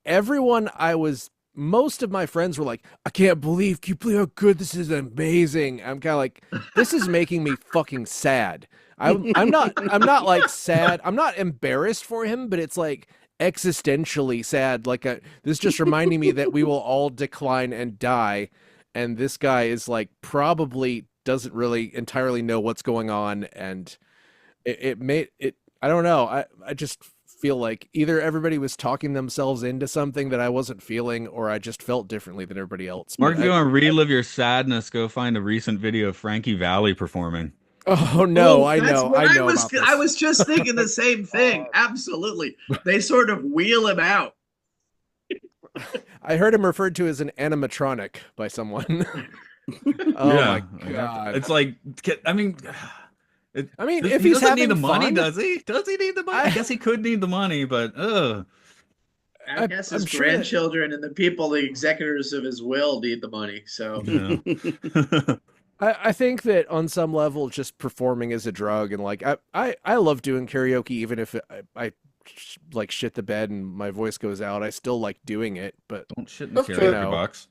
most of my friends were like, can you believe how good this is, amazing. I'm kind of like, this is making me fucking sad. I'm not like sad. I'm not embarrassed for him, but it's like existentially sad. Like this just reminding me that we will all decline and die. And this guy is like probably doesn't really entirely know what's going on. And it made it, I don't know. I just feel like either everybody was talking themselves into something that I wasn't feeling, or I just felt differently than everybody else. Mark, if you want to relive your sadness, go find a recent video of Frankie Valli performing. Oh no, I That's know. what I know about this. I was just thinking the same thing. Absolutely. They sort of wheel him out. I heard him referred to as an animatronic by someone. Oh Yeah. my god. It's like, I mean, if he he's doesn't need having the money, fun, does he? Does he need the money? I guess he could need the money, but I guess his I'm sure grandchildren and the people, the executors of his will, need the money. So yeah. I think that on some level, just performing is a drug, and like I love doing karaoke, even if I like shit the bed and my voice goes out. I still like doing it, but Don't shit in the That's karaoke true. box.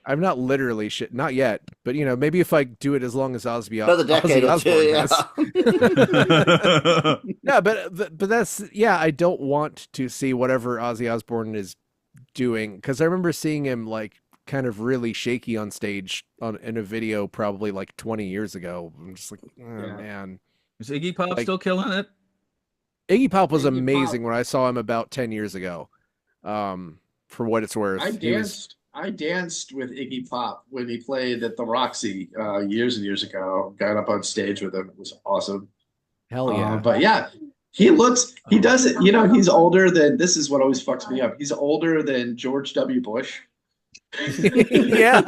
I'm not literally shit, not yet. But maybe if I do it as long as Another decade or two, yeah. No, but that's I don't want to see whatever Ozzy Osbourne is doing, because I remember seeing him like kind of really shaky on stage in a video probably like 20 years ago. I'm just like, man. Is Iggy Pop Like- still killing it? Iggy Pop was Iggy amazing Pop. when I saw him about 10 years ago. For what it's worth. I danced with Iggy Pop when he played at the Roxy years and years ago. Got up on stage with him. It was awesome. Hell yeah. But yeah, he does it. He's older than, this is what always fucks me up. He's older than George W. Bush. Yeah.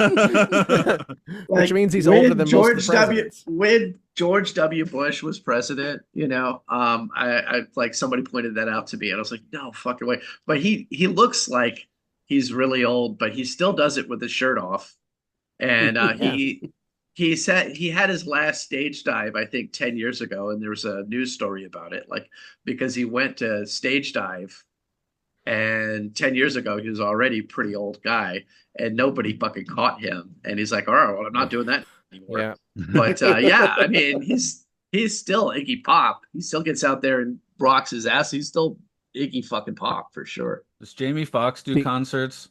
Which means he's older than most of the presidents. When George W. Bush was president, I like, somebody pointed that out to me, and I was like, no fucking way. But he looks like he's really old, but he still does it with his shirt off. And he said he had his last stage dive, I think, 10 years ago, and there was a news story about it, like, because he went to stage dive, and 10 years ago he was already a pretty old guy, and nobody fucking caught him. And he's like, all right, well, I'm not doing that anymore. Yeah. But I mean, he's still Iggy Pop. He still gets out there and rocks his ass. He's still Iggy fucking Pop for sure. Does Jamie Foxx do concerts?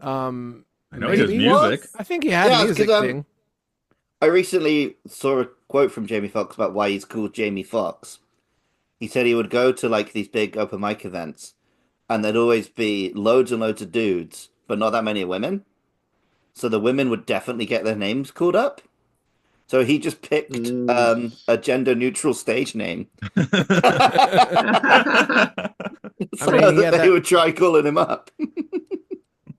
I know he does Maybe. music. I think he had Yeah, a music 'cause, thing. I recently saw a quote from Jamie Foxx about why he's called Jamie Foxx. He said he would go to like these big open mic events, and there'd always be loads and loads of dudes, but not that many women. So the women would definitely get their names called up. So he just picked a gender neutral stage name. So that they would try calling him up.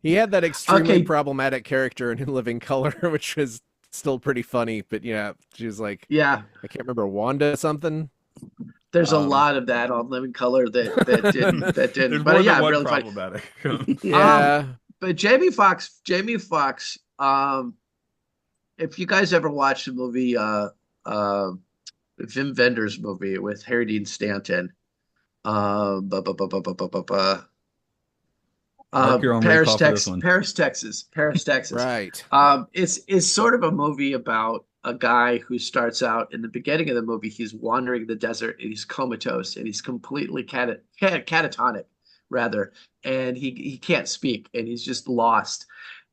He had that extremely problematic character in In Living Color, which was still pretty funny. But yeah, she was like, I can't remember, Wanda something. There's a lot of that on Living Color that didn't. But yeah, really problematic. Yeah. But Jamie Foxx, if you guys ever watched the movie, Wim Wenders movie with Harry Dean Stanton, Paris, Texas. Right. It's sort of a movie about a guy who starts out in the beginning of the movie. He's wandering the desert and he's comatose and he's completely catatonic, rather, and he can't speak and he's just lost.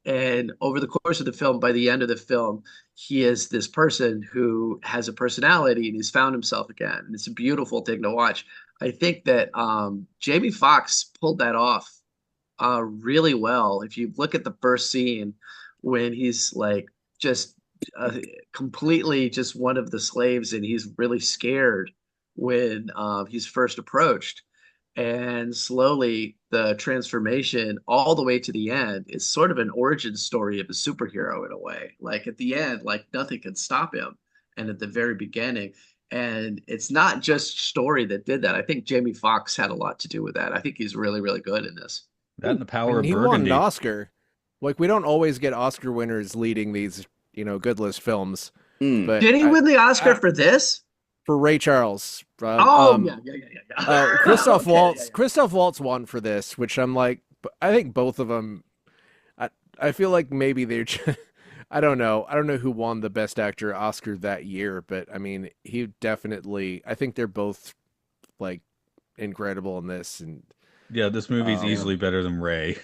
And over the course of the film, by the end of the film, he is this person who has a personality and he's found himself again. And it's a beautiful thing to watch. I think that Jamie Foxx pulled that off really well. If you look at the first scene when he's like just completely just one of the slaves and he's really scared when he's first approached, and slowly the transformation all the way to the end is sort of an origin story of a superhero in a way. Like at the end, like nothing can stop him, and at the very beginning. And it's not just story that did that. I think Jamie Foxx had a lot to do with that. I think he's really, really good in this. That and the power of he Burgundy. won an Oscar. Like, we don't always get Oscar winners leading these, good list films. Mm. But Did he win the Oscar for this? for Ray Charles? Christoph Okay, Waltz. Christoph Waltz won for this, which I'm like, I think both of them. I feel like maybe they're. I don't know. I don't know who won the Best Actor Oscar that year, but I mean, he definitely. I think they're both like incredible in this, and Yeah, this movie's easily better than Ray.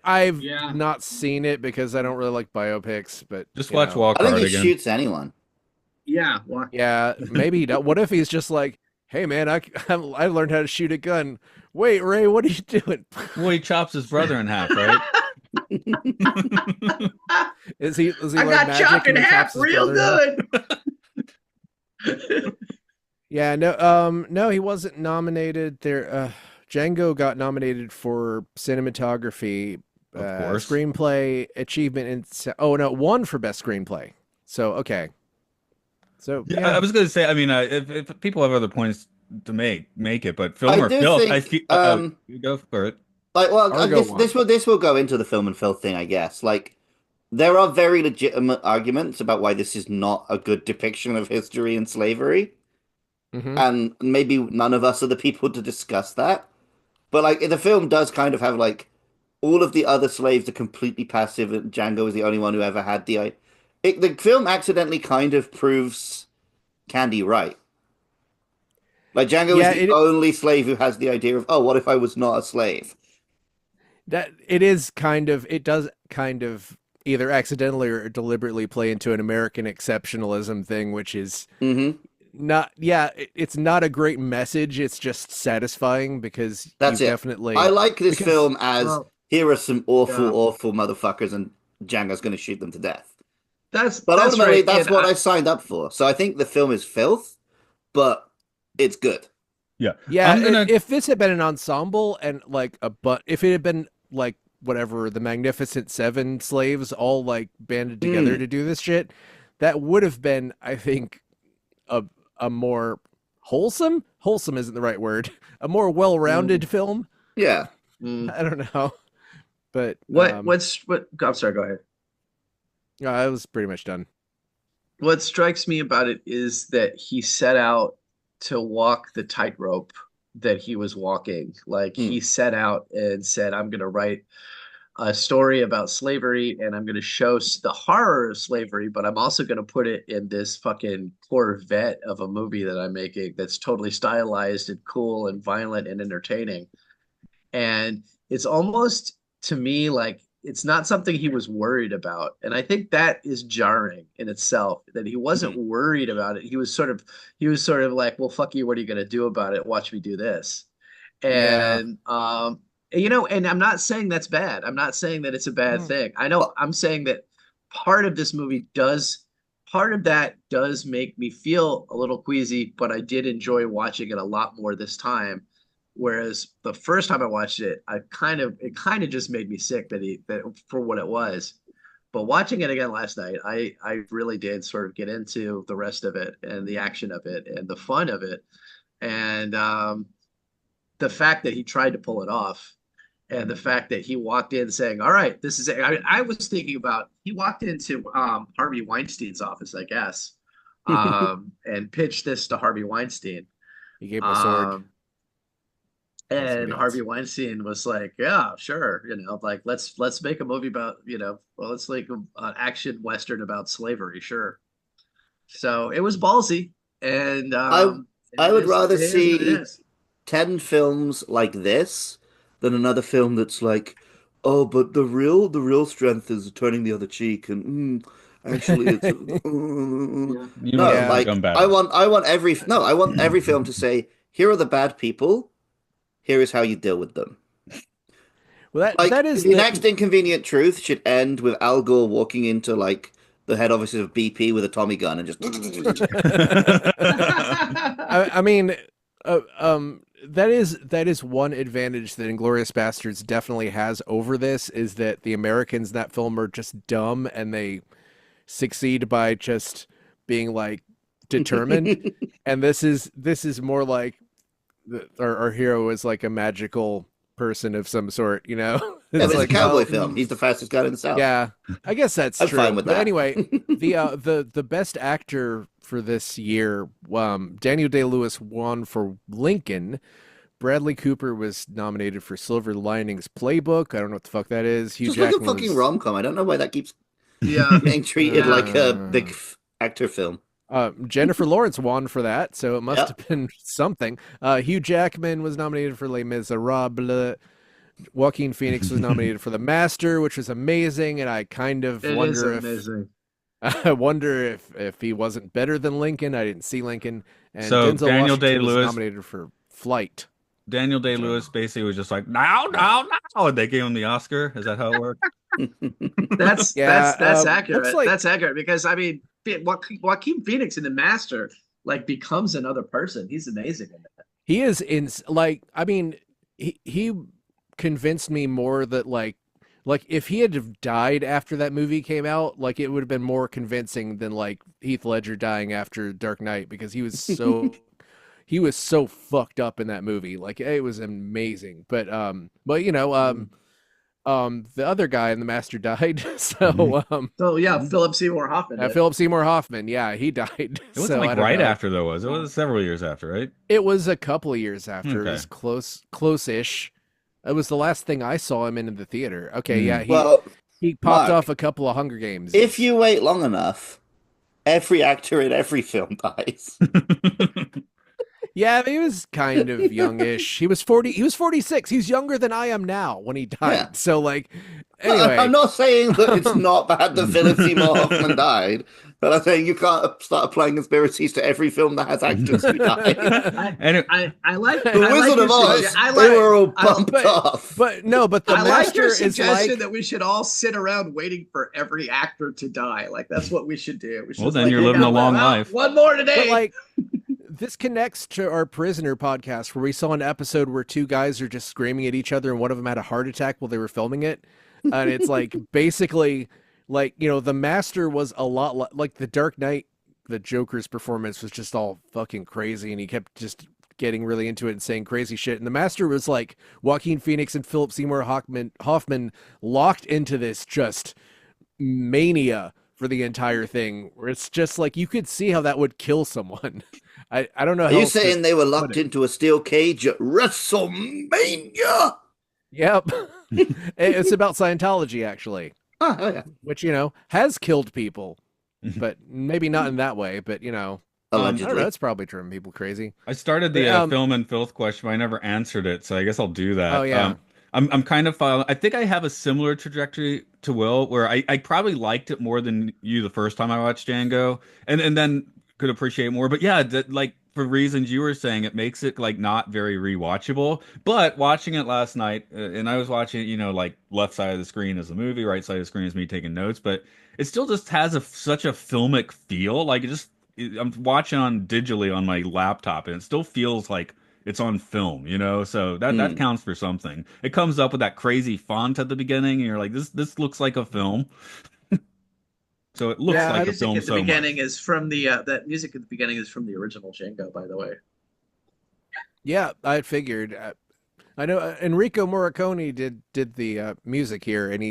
I've Yeah. not seen it because I don't really like biopics, but Just you watch know. Walk I think Hard he again. shoots anyone. Yeah. Well, Yeah, maybe not. What if he's just like, "Hey, man, I learned how to shoot a gun. Wait, Ray, what are you doing?" Well, he chops his brother in half, right? Is he I learn got magic chopped in and he half chops his real brother in half? good. Yeah, no, he wasn't nominated. Django got nominated for cinematography, Of course. screenplay, achievement, and won for best screenplay. So okay, so Yeah, I was going to say, I mean, if people have other points to make it, but film I or do filth, think, I feel, you go for it. Like, well, Argo this will go into the film and filth thing, I guess. Like, there are very legitimate arguments about why this is not a good depiction of history and slavery, Mhm. and maybe none of us are the people to discuss that. But like, the film does kind of have like all of the other slaves are completely passive, and Django is the only one who ever had the film accidentally kind of proves Candy right. Like Django is Yeah, the only slave who has the idea of, oh, what if I was not a slave? it does kind of either accidentally or deliberately play into an American exceptionalism thing, which is Mm-hmm. it's not a great message. It's just satisfying because That's you it. definitely I like this because- film as Well, here are some awful, yeah. awful motherfuckers, and Django's going to shoot them to death. That's But that's ultimately, right. that's And what I signed up for. So I think the film is filth, but it's good. Yeah. Yeah, I'm gonna if this had been an ensemble and like if it had been like whatever the Magnificent Seven slaves all like banded together to do this shit, that would have been, I think, a more wholesome. Wholesome isn't the right word. A more well-rounded film. Yeah. I don't know, but what? I'm sorry. Go ahead. I was pretty much done. What strikes me about it is that he set out to walk the tightrope that he was walking. Like he set out and said, I'm going to write a story about slavery and I'm going to show the horror of slavery, but I'm also going to put it in this fucking Corvette of a movie that I'm making that's totally stylized and cool and violent and entertaining. And it's almost to me like it's not something he was worried about. And I think that is jarring in itself that he wasn't worried about it. He was sort of like, well, fuck you, what are you gonna do about it? Watch me do this. Yeah. And and I'm not saying that's bad. I'm not saying that it's a bad thing. I know I'm saying that part of this movie part of that does make me feel a little queasy, but I did enjoy watching it a lot more this time. Whereas the first time I watched it, it kind of just made me sick that for what it was. But watching it again last night, I really did sort of get into the rest of it and the action of it and the fun of it. And the fact that he tried to pull it off and the fact that he walked in saying, all right, this is it. I was thinking about, he walked into Harvey Weinstein's office, I guess, and pitched this to Harvey Weinstein. He gave him a sword. And Harvey Weinstein was like, yeah, sure. Like, let's make a movie about, let's make an action Western about slavery. Sure. So it was ballsy. And I would rather it is what it see is. 10 films like this than another film that's like, oh, but the real strength is turning the other cheek, and actually it's You no, want like done bad. I want every film to say, here are the bad people, here is how you deal with them. Well, Like that is the next Inconvenient Truth should end with Al Gore walking into like the head offices of BP with a Tommy gun and just I mean, that is one advantage that Inglourious Bastards definitely has over this, is that the Americans in that film are just dumb and they succeed by just being like determined. And this is more like our hero is like a magical person of some sort, Yeah, but it's a like, cowboy well, film. He's the fastest guy in the South. yeah, I guess that's I'm true. fine with But that. anyway, the best actor for this year, Daniel Day-Lewis won for Lincoln. Bradley Cooper was nominated for Silver Linings Playbook. I don't know what the fuck that is. Hugh Just like a Jackman fucking was rom-com. I don't know why that keeps Yeah. getting treated Yeah. like a big actor film. Jennifer Lawrence won for that, so it must Yep. have been something. Hugh Jackman was nominated for Les Miserables. Joaquin Phoenix was nominated for The Master, which was amazing, and I kind of It is wonder if amazing. I wonder if he wasn't better than Lincoln. I didn't see Lincoln, and So Denzel Daniel Washington was Day-Lewis- nominated for Flight. Daniel Day-Lewis basically was just like, now, and they gave him the Oscar. Is that how it worked? That's Yeah, that's looks accurate. like- That's accurate because I mean, Joaquin Phoenix in The Master like becomes another person. He's amazing in that. He is in like I mean he convinced me more that like if he had have died after that movie came out, like it would have been more convincing than like Heath Ledger dying after Dark Knight because he was so he was so fucked up in that movie. Like it was amazing. But you know the other guy in The Master died. So So yeah, Philip Seymour Hoffman. did. Philip Seymour Hoffman, yeah, he died. It wasn't So, I like don't right know. after though, was it? It was several years after, right? It was a couple of years after. Okay. It was close-ish. It was the last thing I saw him in the theater. Okay, yeah, Well, he popped Mark, off a couple of Hunger Games. if you wait long enough, every actor in every film dies. Yeah, he was kind of youngish. He was 40. He was 46. He's younger than I am now when he died. Yeah. So like, anyway, I'm not saying that it's not bad that Philip Seymour Hoffman died, but I'm saying you can't start applying conspiracies to every film that has actors who die. Anyway, I like The I like Wizard your of Oz, suggestion. I they like- were all I- bumped off. but no, but the I like your master is suggestion like that we should all sit around waiting for every actor to die. Like that's what we should do. We should Well, just, then like, you're hang living out, a long well, life. One more today. But like this connects to our Prisoner podcast where we saw an episode where two guys are just screaming at each other and one of them had a heart attack while they were filming it. And it's like basically like, you know, the master was a lot like the Dark Knight, the Joker's performance was just all fucking crazy and he kept just getting really into it and saying crazy shit. And the master was like Joaquin Phoenix and Philip Seymour Hoffman locked into this just mania for the entire thing where it's just like you could see how that would kill someone. I don't know Are how you else to saying they were put locked it. into a steel cage at WrestleMania? Yep. It's about Scientology actually, Oh, yeah. which you know has killed people, but maybe not in that way. But you know, I don't Allegedly. know. It's probably driven people crazy. I started the film and filth question, but I never answered it, so I guess I'll do that. Oh, yeah. I'm kind of following. I think I have a similar trajectory to Will, where I probably liked it more than you the first time I watched Django, and then could appreciate more. But yeah, like for reasons you were saying, it makes it like not very rewatchable. But watching it last night, and I was watching it, you know, like left side of the screen is the movie, right side of the screen is me taking notes, but it still just has such a filmic feel. Like I'm watching on digitally on my laptop, and it still feels like it's on film, you know. So that counts for something. It comes up with that crazy font at the beginning, and you're like, this looks like a film. So it looks Yeah, like a music film at the so beginning much. is from the that music at the beginning is from the original Django, by the way. Yeah, I figured. I know Enrico Morricone did the music here, and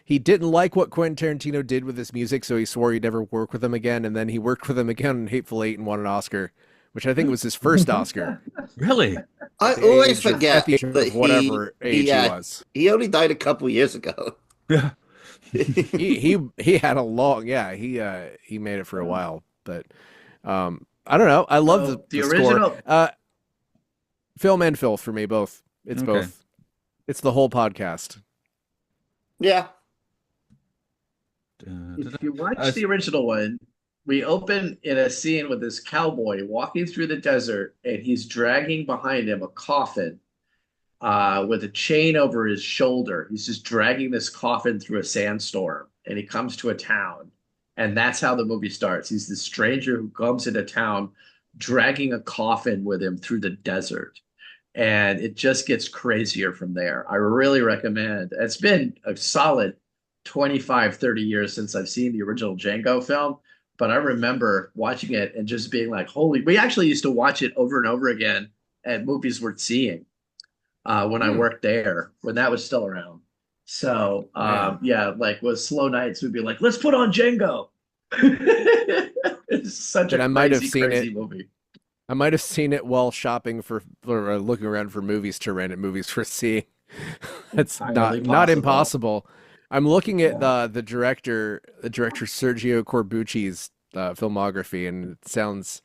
he didn't like what Quentin Tarantino did with his music, so he swore he'd never work with him again. And then he worked with him again in Hateful Eight and won an Oscar, which I think was his first Oscar. Really? I At the always age of- forget at the age of that whatever age he was. He only died a couple years ago. Yeah. He had a long he made it for a while, but I don't know. I love So, the original. score. Film and filth for me both. It's Okay. both. It's the whole podcast. Yeah. If you watch the original one, we open in a scene with this cowboy walking through the desert, and he's dragging behind him a coffin with a chain over his shoulder. He's just dragging this coffin through a sandstorm, and he comes to a town. And that's how the movie starts. He's this stranger who comes into town dragging a coffin with him through the desert. And it just gets crazier from there. I really recommend. It's been a solid 25, 30 years since I've seen the original Django film, but I remember watching it and just being like, holy, we actually used to watch it over and over again at Movies Worth Seeing when I worked there, when that was still around. So Man. yeah, like with slow nights, we'd be like, let's put on Django. It's such And a I might have crazy, seen it. crazy movie. I might have seen it while shopping for or looking around for movies to rent and movies for seeing. That's Entirely not possible. impossible. I'm looking at Yeah. the director Sergio Corbucci's filmography, and it sounds,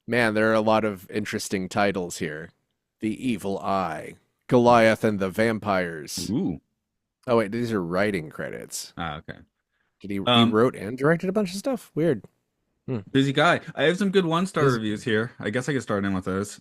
man, there are a lot of interesting titles here. The Evil Eye, Goliath and the Vampires. Ooh. Oh wait, these are writing credits. Ah, okay. Did he Um, wrote and directed a bunch of stuff? Weird. Hmm. busy guy. I have some good one-star This, reviews here. I guess I could start in with those.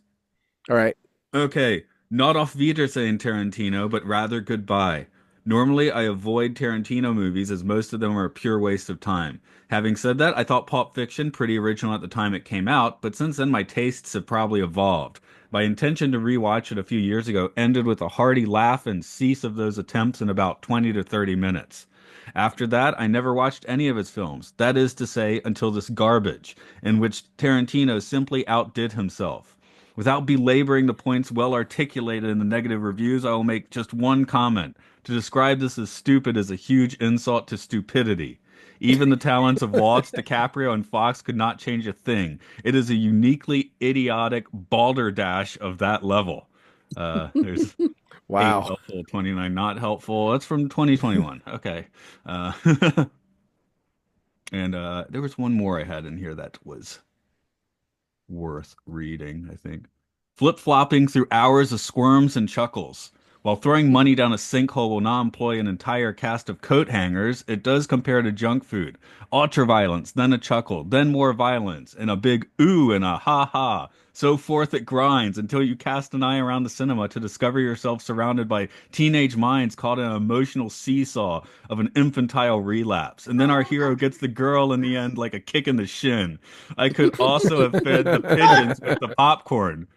all right. Okay, not auf Wiedersehen, Tarantino, but rather goodbye. Normally, I avoid Tarantino movies as most of them are a pure waste of time. Having said that, I thought Pulp Fiction pretty original at the time it came out, but since then my tastes have probably evolved. My intention to rewatch it a few years ago ended with a hearty laugh and cease of those attempts in about 20 to 30 minutes. After that, I never watched any of his films, that is to say, until this garbage, in which Tarantino simply outdid himself. Without belaboring the points well articulated in the negative reviews, I will make just one comment. To describe this as stupid is a huge insult to stupidity. Even the talents of Waltz, DiCaprio, and Fox could not change a thing. It is a uniquely idiotic balderdash of that level. There's 8 Wow. helpful, 29 not helpful. That's from 2021. Okay. Uh, and there was one more I had in here that was worth reading, I think. Flip-flopping through hours of squirms and chuckles. While throwing money down a sinkhole will not employ an entire cast of coat hangers, it does compare to junk food. Ultra-violence, then a chuckle, then more violence, and a big ooh and a ha-ha. So forth it grinds until you cast an eye around the cinema to discover yourself surrounded by teenage minds caught in an emotional seesaw of an infantile relapse. And then our hero gets the girl in the end like a kick in the shin. I could also have fed the pigeons with the popcorn.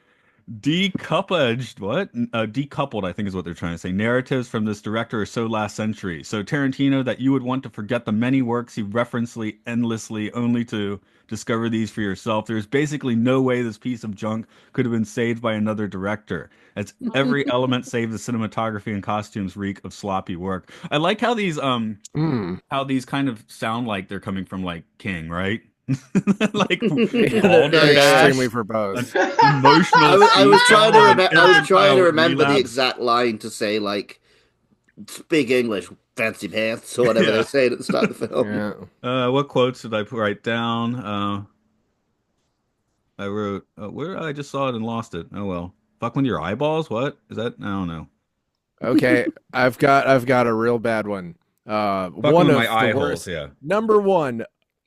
Decoupled, what? Decoupled, I think is what they're trying to say. Narratives from this director are so last century. So Tarantino, that you would want to forget the many works he referencely endlessly, only to discover these for yourself. There's basically no way this piece of junk could have been saved by another director. As every element save the cinematography and costumes reek of sloppy work. I like Mm. how these kind of sound like they're coming from like King, right? Like They're Yeah. extremely balderdash, an verbose. emotional I was trying to seesaw, an I was trying to infantile remember the relapse. exact line to say, like, speak English, fancy pants, or whatever they Yeah. say at the start of the film. Yeah. What quotes did I write down? I wrote, where I just saw it and lost it. Oh well. Fuck with your eyeballs? What is that? I don't know. Okay, I've got a real bad one. Fucking One with my of the eye holes. worst, Yeah. number one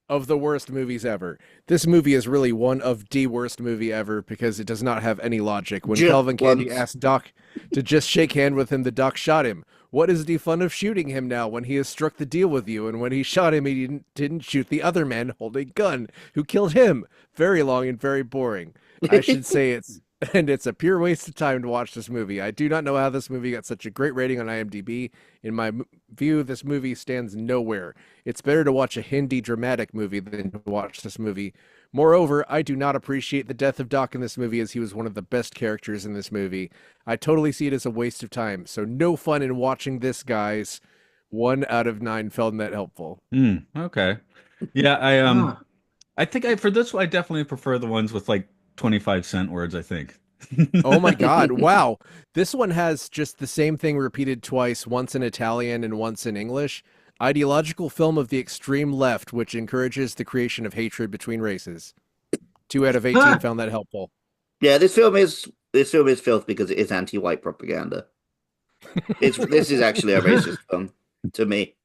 of the worst movies ever. This movie is really one of the worst movie ever because it does not have any logic. When Just Calvin Candy once. asked Doc to just shake hand with him, the Doc shot him. What is the fun of shooting him now when he has struck the deal with you? And when he shot him, he didn't shoot the other man holding a gun who killed him. Very long and very boring. I should say it's a pure waste of time to watch this movie. I do not know how this movie got such a great rating on IMDb. In my view, this movie stands nowhere. It's better to watch a Hindi dramatic movie than to watch this movie. Moreover, I do not appreciate the death of Doc in this movie as he was one of the best characters in this movie. I totally see it as a waste of time. So no fun in watching this, guys. 1 out of 9 found that helpful. Okay. Yeah, Huh. I think for this one I definitely prefer the ones with like 25-cent words, I think. Oh my God. Wow. This one has just the same thing repeated twice, once in Italian and once in English. Ideological film of the extreme left, which encourages the creation of hatred between races. 2 out of 18 Huh. found that helpful. Yeah, this film is filth because it is anti-white propaganda. This is actually a racist film to me.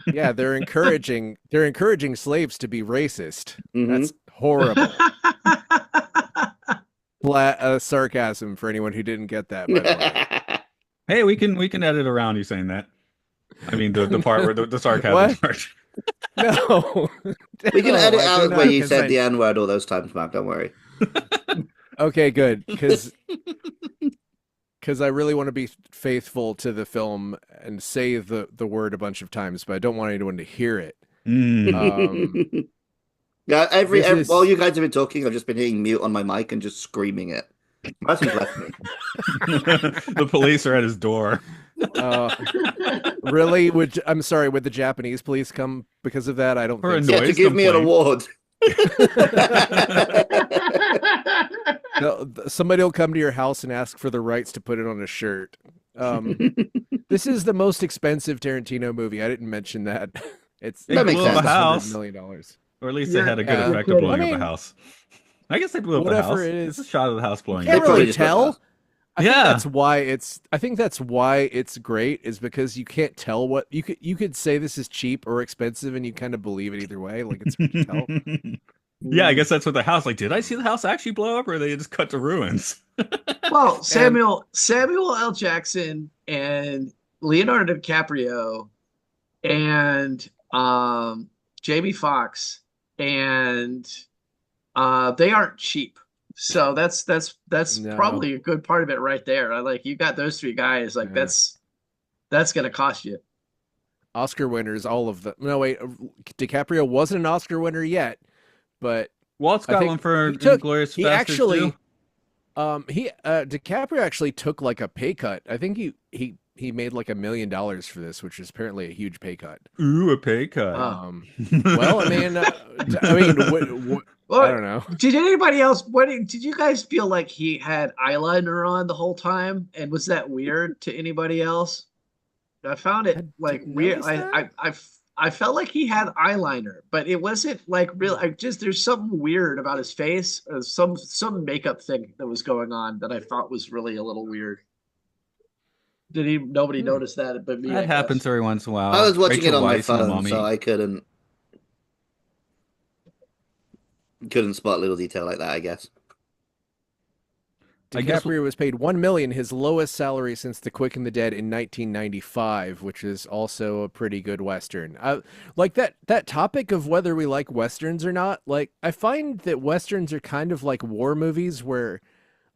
Yeah, they're encouraging slaves to be racist. Hmm. That's horrible. Flat sarcasm for anyone who didn't get that, by the way. Hey, we can edit around you saying that. I mean the part where the sarcasm What? part. No. We can No, edit I do out where not you said consent. the N-word all those times, Mark. Don't worry. Okay, good, because I really want to be faithful to the film and say the word a bunch of times, but I don't want anyone to hear it. Mm. Um, Yeah, this while is you guys have been talking, I've just been hitting mute on my mic and just screaming it. Martin's left me. The police are at his door. Really? I'm sorry, would the Japanese police come because of that? I don't For a think so. Yeah, to noise give me an complaint. award. No, somebody will come to your house and ask for the rights to put it on a shirt. This is the most expensive Tarantino movie. I didn't mention that. It That makes blew up a sense. house. $100 million. Or at least Yeah, they had a good yeah. effect You're of kidding. blowing I up a mean, house. I guess they blew up the whatever house. it It's a is. shot of the house You blowing can't up. probably really just put tell. that. I think Yeah. that's why it's great, is because you can't tell what you could say this is cheap or expensive and you kind of believe it either way. Like, it's hard to tell. Yeah, I guess that's what the house. Like, did I see the house actually blow up, or they just cut to ruins? Well, And Samuel L. Jackson and Leonardo DiCaprio and Jamie Foxx and they aren't cheap. So that's no, probably a good part of it right there. I like you got those three guys. Like yeah. that's gonna cost you. Oscar winners, all of them. No, wait, DiCaprio wasn't an Oscar winner yet, but Walt's I got think one for he took. Inglourious He Basterds actually, too. DiCaprio actually took like a pay cut. I think he made like $1 million for this, which is apparently a huge pay cut. Ooh, a pay cut. Well, I mean, Well, I don't know. did anybody else? Did you guys feel like he had eyeliner on the whole time? And was that weird to anybody else? I found it like didn't weird. notice that. I felt like he had eyeliner, but it wasn't like real. I just there's something weird about his face, or some makeup thing that was going on that I thought was really a little weird. Nobody notice that but me, I That happens guess. every once in a while. I was watching Rachel it on my Weisz in The phone, so Mummy. I couldn't spot little detail like that, I guess. I guess- DiCaprio was paid $1 million, his lowest salary since The Quick and the Dead in 1995, which is also a pretty good Western. Like that topic of whether we like Westerns or not. Like, I find that Westerns are kind of like war movies, where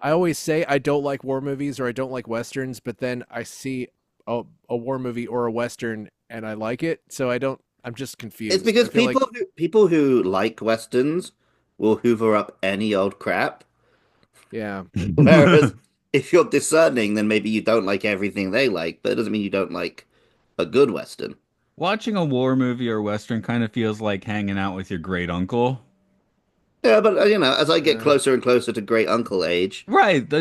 I always say I don't like war movies or I don't like Westerns, but then I see a war movie or a Western and I like it, so I don't. I'm just confused. It's because I feel people who like westerns will hoover up any old crap. yeah. Whereas if you're discerning, then maybe you don't like everything they like, but it doesn't mean you don't like a good western. Watching a war movie or Western kind of feels like hanging out with your great uncle. Yeah, but as I get closer and closer to great uncle age, Right. I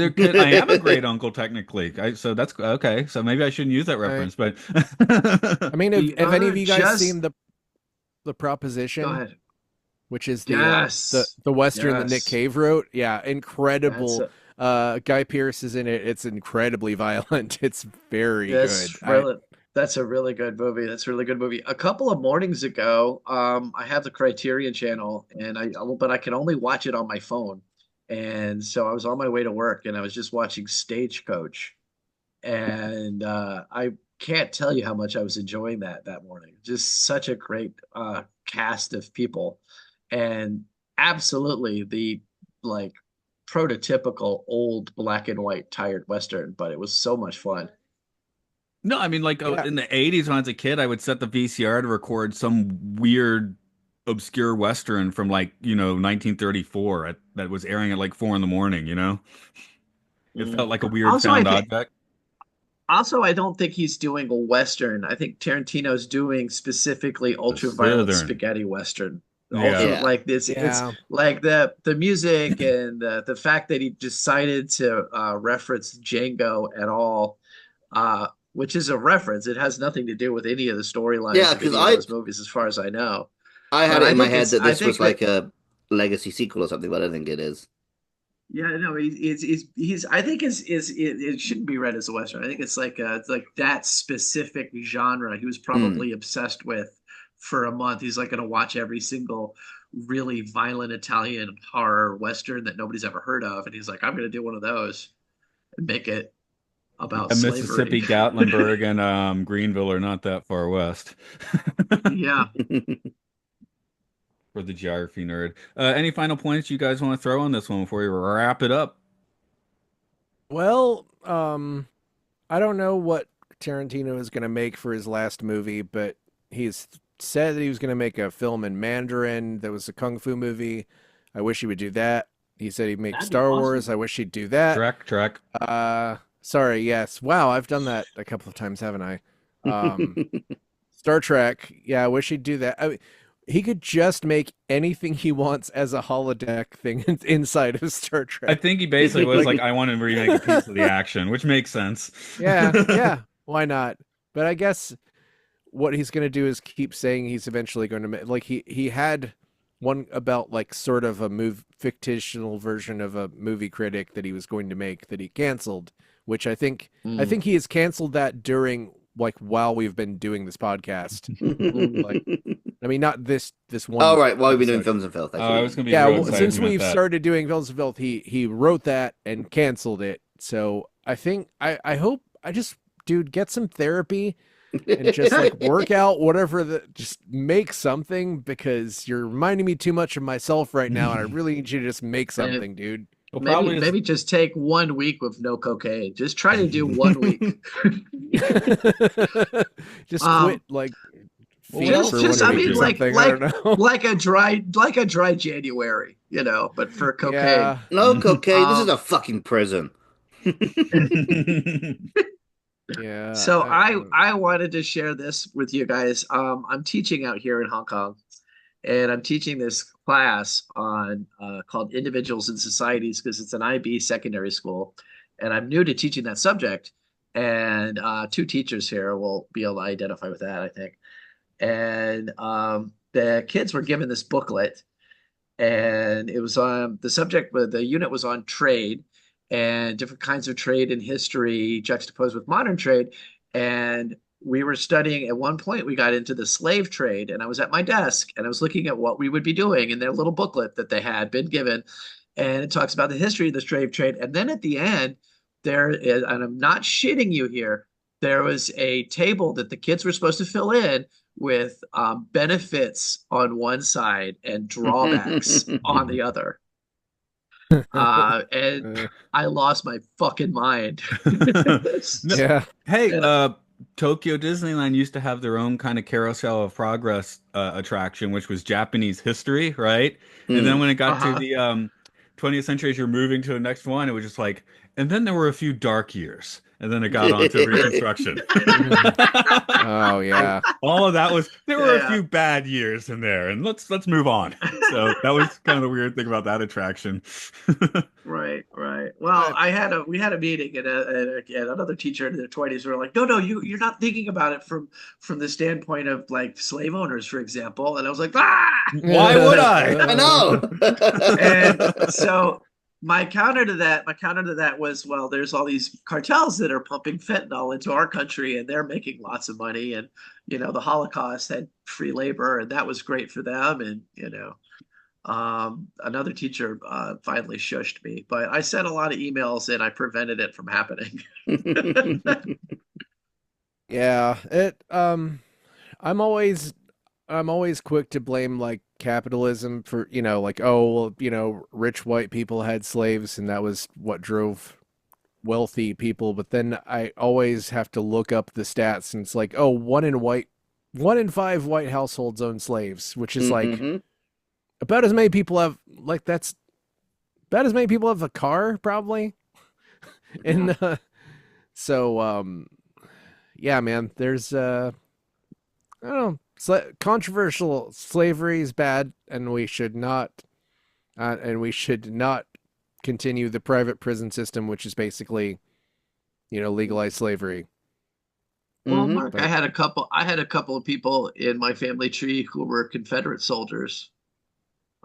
am a great uncle, technically. So that's okay. So maybe I shouldn't use that reference, but I mean, have any of you guys Just- seen the Proposition? Go ahead. Which is the Yes. the Western that Nick Yes. Cave wrote. Yeah, incredible. That's Guy Pearce is in it. It's incredibly violent. It's very That's good. really that's a really good movie. That's a really good movie. A couple of mornings ago, I have the Criterion channel, and but I can only watch it on my phone. And so I was on my way to work, and I was just watching Stagecoach, and I can't tell you how much I was enjoying that morning. Just such a great cast of people, and absolutely the like prototypical old black and white tired Western, but it was so much fun. no, I mean, like Yeah. in the 80s when I was a kid, I would set the VCR to record some weird, obscure Western from 1934 that was airing at like 4 in the morning, you know? It felt like a weird Also, I found think object. Also, I don't think he's doing a Western. I think Tarantino's doing specifically ultra-violent Southern. spaghetti Western. Yeah. Yeah. Like this, Yeah. it's like the music and the fact that he decided to reference Django at all, which is a reference. It has nothing to do with any of the storylines Yeah, of any 'cause of I- those movies, as far as I know. I had But it in my think head it's- that I this think was like a legacy sequel or something, but I don't think it is. Yeah, no, he's. I think it shouldn't be read as a Western. I think it's like that specific genre he was probably obsessed with for a month. He's like going to watch every single really violent Italian horror Western that nobody's ever heard of, and he's like, I'm going to do one of those and make it about And slavery. Mississippi, Gatlinburg, and Greenville are not that far west Yeah. for the geography nerd. Any final points you guys want to throw on this one before we wrap it up? Well, I don't know what Tarantino is going to make for his last movie, but he's said that he was going to make a film in Mandarin that was a kung fu movie. I wish he would do that. He said he'd make That'd be Star awesome. Wars. I wish he'd do that. Trek. Sorry, yes. Wow, I've done that a couple of times, haven't I? Um, Star Trek. Yeah, I wish he'd do that. He could just make anything he wants as a holodeck thing inside of Star I Trek. think he basically was Like, like, I want to remake a piece of the action, which makes sense. yeah, why not? But I guess what he's going to do is keep saying he's eventually going to make, like he had one about like sort of a fictional version of a movie critic that he was going to make that he canceled, which I think he has canceled that during like while we've been doing this podcast. Like, I mean, not this one. Oh, right. Well, we've been doing episode. Films and Filth. I was gonna be Yeah, real well, excited since if you meant we've that. started doing Films of Filth, he wrote that and canceled it. So I think I hope dude, get some therapy and just like work out whatever just make something, because you're reminding me too much of myself right now, and I really need you to just make something, dude. Well, probably Maybe just take 1 week with no cocaine. Just try to do 1 week. Just Um, quit like Well, feet what for else 1 could week you or do? something. I don't know. like a dry January, but for cocaine. Yeah. No cocaine. This is Um, a fucking prison. Yeah. So I wanted to share this with you guys. I'm teaching out here in Hong Kong, and I'm teaching this class on called Individuals and Societies, because it's an IB secondary school, and I'm new to teaching that subject. And 2 teachers here will be able to identify with that, I think. And the kids were given this booklet, and it was on the subject, but the unit was on trade and different kinds of trade in history juxtaposed with modern trade. And we were studying, at one point we got into the slave trade, and I was at my desk and I was looking at what we would be doing in their little booklet that they had been given, and it talks about the history of the slave trade. And then at the end there is, and I'm not shitting you here, there was a table that the kids were supposed to fill in with benefits on one side and drawbacks on the other. And I lost my fucking mind. Yeah. Hey, And, Tokyo Disneyland used to have their own kind of carousel of progress attraction, which was Japanese history, right? And then when it got to uh-huh. the 20th century, as you're moving to the next one, it was just like, and then there were a few dark years, and then it got on to Reconstruction. Oh yeah. All of that was, there were a Yeah. few bad years in there, and let's move on. So that was kind of the weird thing about that attraction. Right. Well, we had a meeting, and another teacher in their 20s were like, no, you're not thinking about it from the standpoint of like slave owners, for example. And I was like, ah. Why would I? I know. And so my counter to that was, well, there's all these cartels that are pumping fentanyl into our country, and they're making lots of money. And the Holocaust had free labor, and that was great for them. And another teacher finally shushed me, but I sent a lot of emails and I prevented it from happening. Yeah. I'm always quick to blame like capitalism for, like, oh, well, rich white people had slaves and that was what drove wealthy people. But then I always have to look up the stats, and it's like, oh, 1 in 5 white households own slaves, which is like about as many people have, like, that's about as many people have a car probably. And yeah, man, there's I don't know. Controversial. Slavery is bad, and we should not continue the private prison system, which is basically, legalized slavery. Well, Mark, I had a couple of people in my family tree who were Confederate soldiers.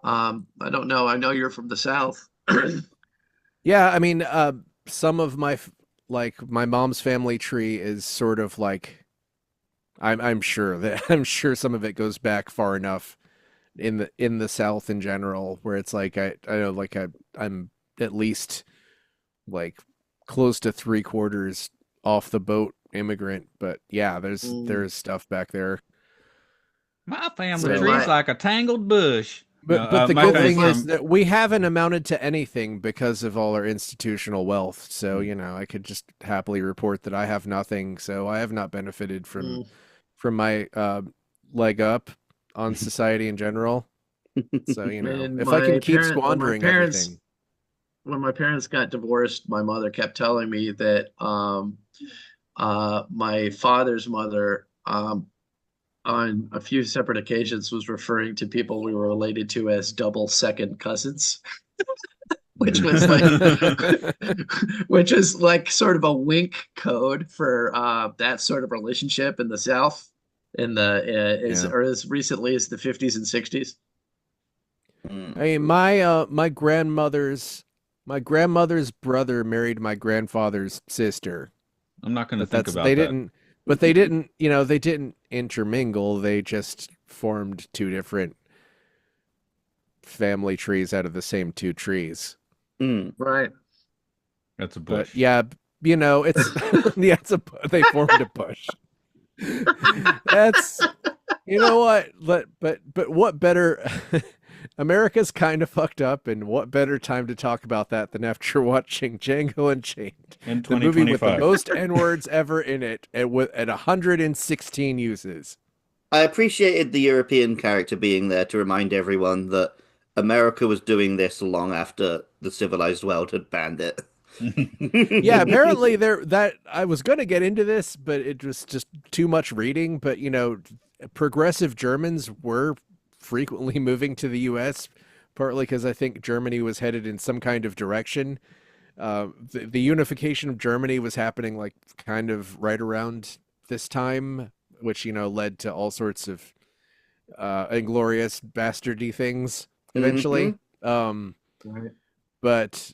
I don't know. I know you're from the South. Yeah, I mean, some of my my mom's family tree is sort of like, I'm sure some of it goes back far enough in the South in general, where it's like I know, like I'm at least like close to 3/4 off the boat immigrant. But yeah, there's stuff back there. My family So tree's my- like a tangled bush. But the my good family's thing is from- that we haven't amounted to anything because of all our institutional wealth. So, I could just happily report that I have nothing. So I have not benefited from my leg up on society in general. So, And if I can keep my squandering parents, everything. when my parents got divorced, my mother kept telling me that my father's mother on a few separate occasions was referring to people we were related to as double second cousins, which was like which is like sort of a wink code for that sort of relationship in the South in the Yeah. as recently as the 50s and 60s. I mean, my grandmother's brother married my grandfather's sister, I'm not going to but think that's about they that. didn't. But they didn't intermingle. They just formed two different family trees out of the same two trees. Mm. Right. That's a But bush. yeah, it's yeah, they formed a bush. That's you know what, but what better? America's kind of fucked up, and what better time to talk about that than after watching Django Unchained, In the movie with the 2025. most N words ever in it, at 116 uses. I appreciated the European character being there to remind everyone that America was doing this long after the civilized world had banned it. Yeah, apparently that I was going to get into this, but it was just too much reading. But progressive Germans were frequently moving to the U.S. partly because I think Germany was headed in some kind of direction. The unification of Germany was happening like kind of right around this time, which led to all sorts of inglorious bastardy things eventually. Right. But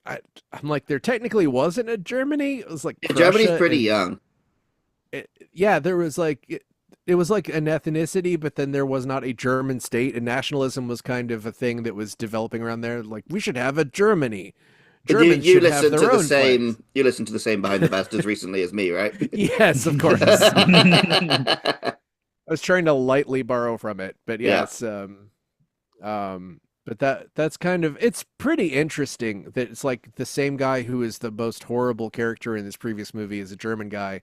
I'm like, there technically wasn't a Germany. It was like Germany's Prussia pretty and young. yeah, there was like it was like an ethnicity, but then there was not a German state, and nationalism was kind of a thing that was developing around there. Like, we should have a Germany. But you, Germans you should have listen to their the own flags. same you listen to the same Behind the Bastards recently as me, right? Yes, of course. I was trying to lightly borrow from it, but Yeah. yes, but that's kind of it's pretty interesting that it's like the same guy who is the most horrible character in this previous movie is a German guy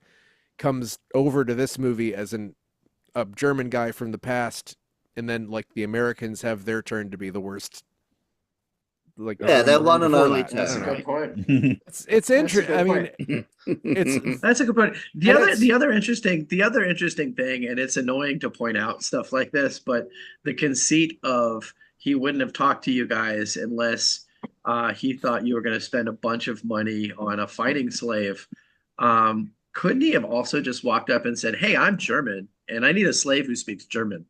comes over to this movie as a German guy from the past, and then like the Americans have their turn to be the worst. Like Yeah, they're one and before only that. I That's a don't know. good point. It's That's a interesting. good I mean, point. it's That's a good point. and it's The other interesting thing, and it's annoying to point out stuff like this, but the conceit of he wouldn't have talked to you guys unless he thought you were going to spend a bunch of money on a fighting slave. Couldn't he have also just walked up and said, "Hey, I'm German, and I need a slave who speaks German,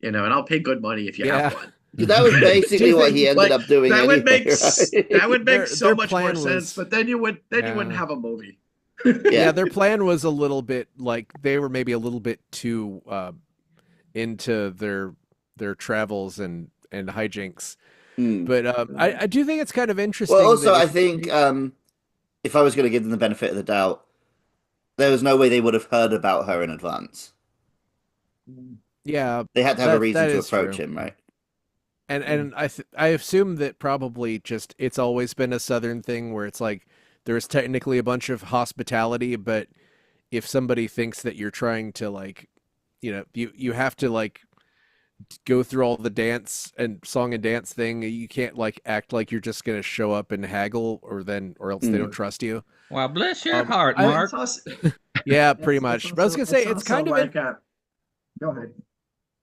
and I'll pay good money if you yeah. have one." That was Do basically you what think he ended Like up doing that would anyway, make that right? would make so their much more plan sense, was but then you wouldn't yeah. have a movie. Yeah, their plan was a little bit like they were maybe a little bit too into their travels and hijinks. Hmm. But I do think it's kind of interesting Well, also, that I if you think take if I was going to give them the benefit of the doubt, there was no way they would have heard about her in advance. yeah, They had to have a reason that to is approach true. him, right? And I assume that probably just it's always been a Southern thing where it's like there's technically a bunch of hospitality, but if somebody thinks that you're trying to like, you have to like go through all the dance and song and dance thing. You can't like act like you're just gonna show up and haggle, or else they don't trust you. Well, bless your heart, I Mark. It's also, yeah, pretty it's much. But I was also gonna say it's it's also kind of like go ahead.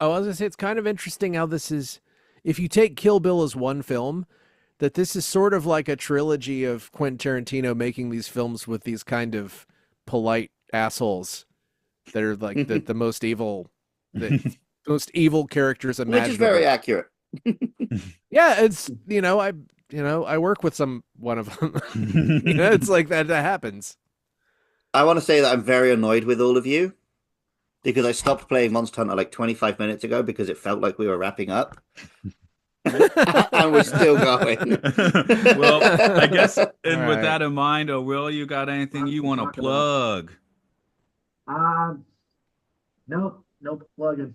oh, I was gonna say it's kind of interesting how this is. If you take Kill Bill as one film, that this is sort of like a trilogy of Quentin Tarantino making these films with these kind of polite assholes that are like the most evil, the most evil characters Which imaginable. is very accurate. Yeah, it's I work with one of them. It's like that happens. I want to say that I'm very annoyed with all of you because I stopped playing Monster Hunter like 25 minutes ago because it felt like we were wrapping up. And we're still going. Well, I guess, and All with right. that in mind, Will, you got anything you want to Talk about. plug? No plugging.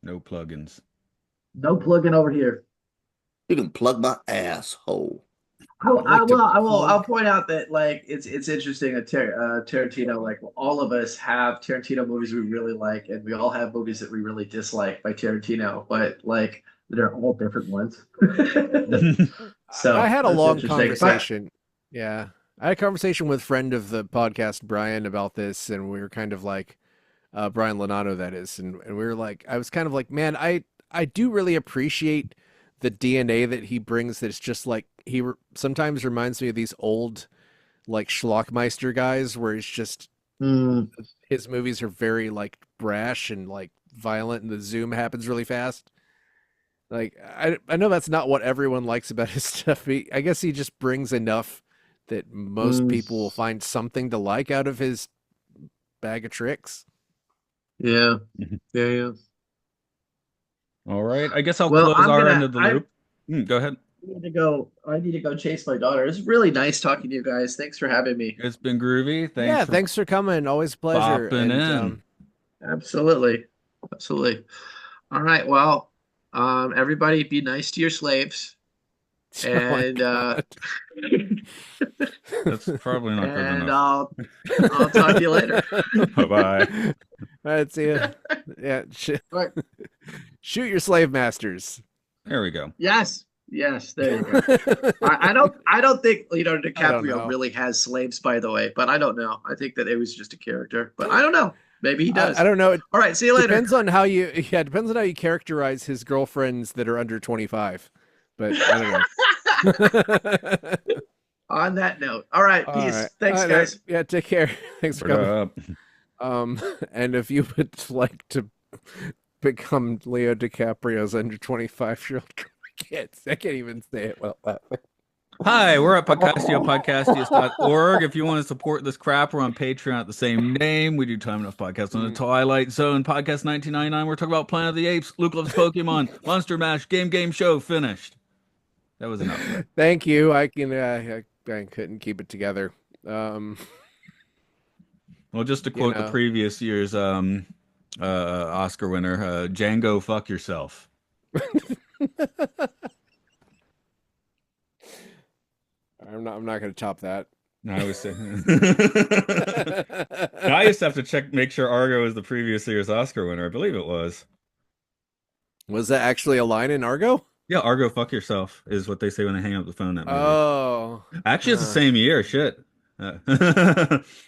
No plugins. No plugging over here. You can plug my asshole. I'll point out that like it's interesting that Tarantino, like all of us have Tarantino movies we really like, and we all have movies that we really dislike by Tarantino, but like they're all different ones. I So had a that's long interesting. conversation. Yeah. I had a conversation with friend of the podcast, Brian, about this, and we were kind of like, Brian Lanano, that is, and we were like, I was kind of like, man, I do really appreciate the DNA that he brings. That it's just like sometimes reminds me of these old like Schlockmeister guys, where it's just Mm, his movies are very like brash and like violent, and the zoom happens really fast. Like I know that's not what everyone likes about his stuff. I guess he just brings enough that most mm, people will find something to like out of his bag of tricks. yeah, yeah, yeah. All right. I guess I'll Well, close our end of the I loop. Go ahead. need to go. I need to go chase my daughter. It's really nice talking to you guys. Thanks for having me. It's been groovy. Thanks Yeah, for thanks for coming. Always a pleasure. popping And in. Absolutely, absolutely. All right. Well, everybody, be nice to your slaves, oh my and God. That's probably not good and enough. I'll talk to you later. Bye-bye. All right, see ya. Yeah, All right. shoot your slave masters. There we go. Yes. Yes. There you go. I don't think Leonardo I don't DiCaprio know. really has slaves, by the way, but I don't know. I think that it was just a character, but I don't know. Maybe he does. I don't know. It All right. See you later. depends on how you depends on how you characterize his girlfriends that are under 25. But I don't know. On that note. All right. All Peace. right. Thanks, All right, guys. yeah, take care. Thanks for What coming. up? And if you would like to become Leo DiCaprio's under 25-year-old kids, I can't even say it well that way. Hi, we're at podcastiopodcastius.org. If you want to support this crap, we're on Patreon at the same name. We do Time Enough Podcast on the Twilight Zone. Podcast 1999, we're talking about Planet of the Apes, Luke Loves Pokemon, Monster Mash, Game Show, finished. That was enough. Thank you. I couldn't keep it together. Well, just to quote the know. previous year's Oscar winner, Django, fuck yourself. I'm not going to top that. No, I was saying. I just have to make sure Argo is the previous year's Oscar winner. I believe it was. Was that actually a line in Argo? Yeah, Argo, fuck yourself is what they say when they hang up the phone in that movie. Oh. Actually, it's the same year. Shit.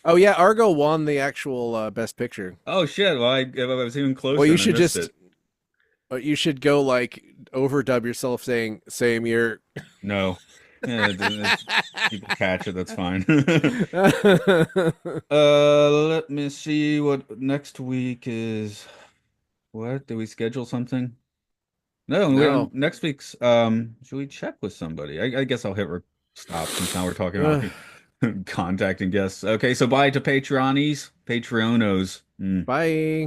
Oh yeah, Argo won the actual Best Picture. Oh shit! Well, I was even closer. Well, you and I should missed just it. you should go like overdub yourself saying same year. No. Yeah, people catch it. That's fine. Let me see what next week is. What? Did we schedule something? No, No. next week's. Should we check with somebody? I guess I'll hit stop since now we're talking about contacting guests. Okay, so bye to Patreonies, Patreonos. Bye.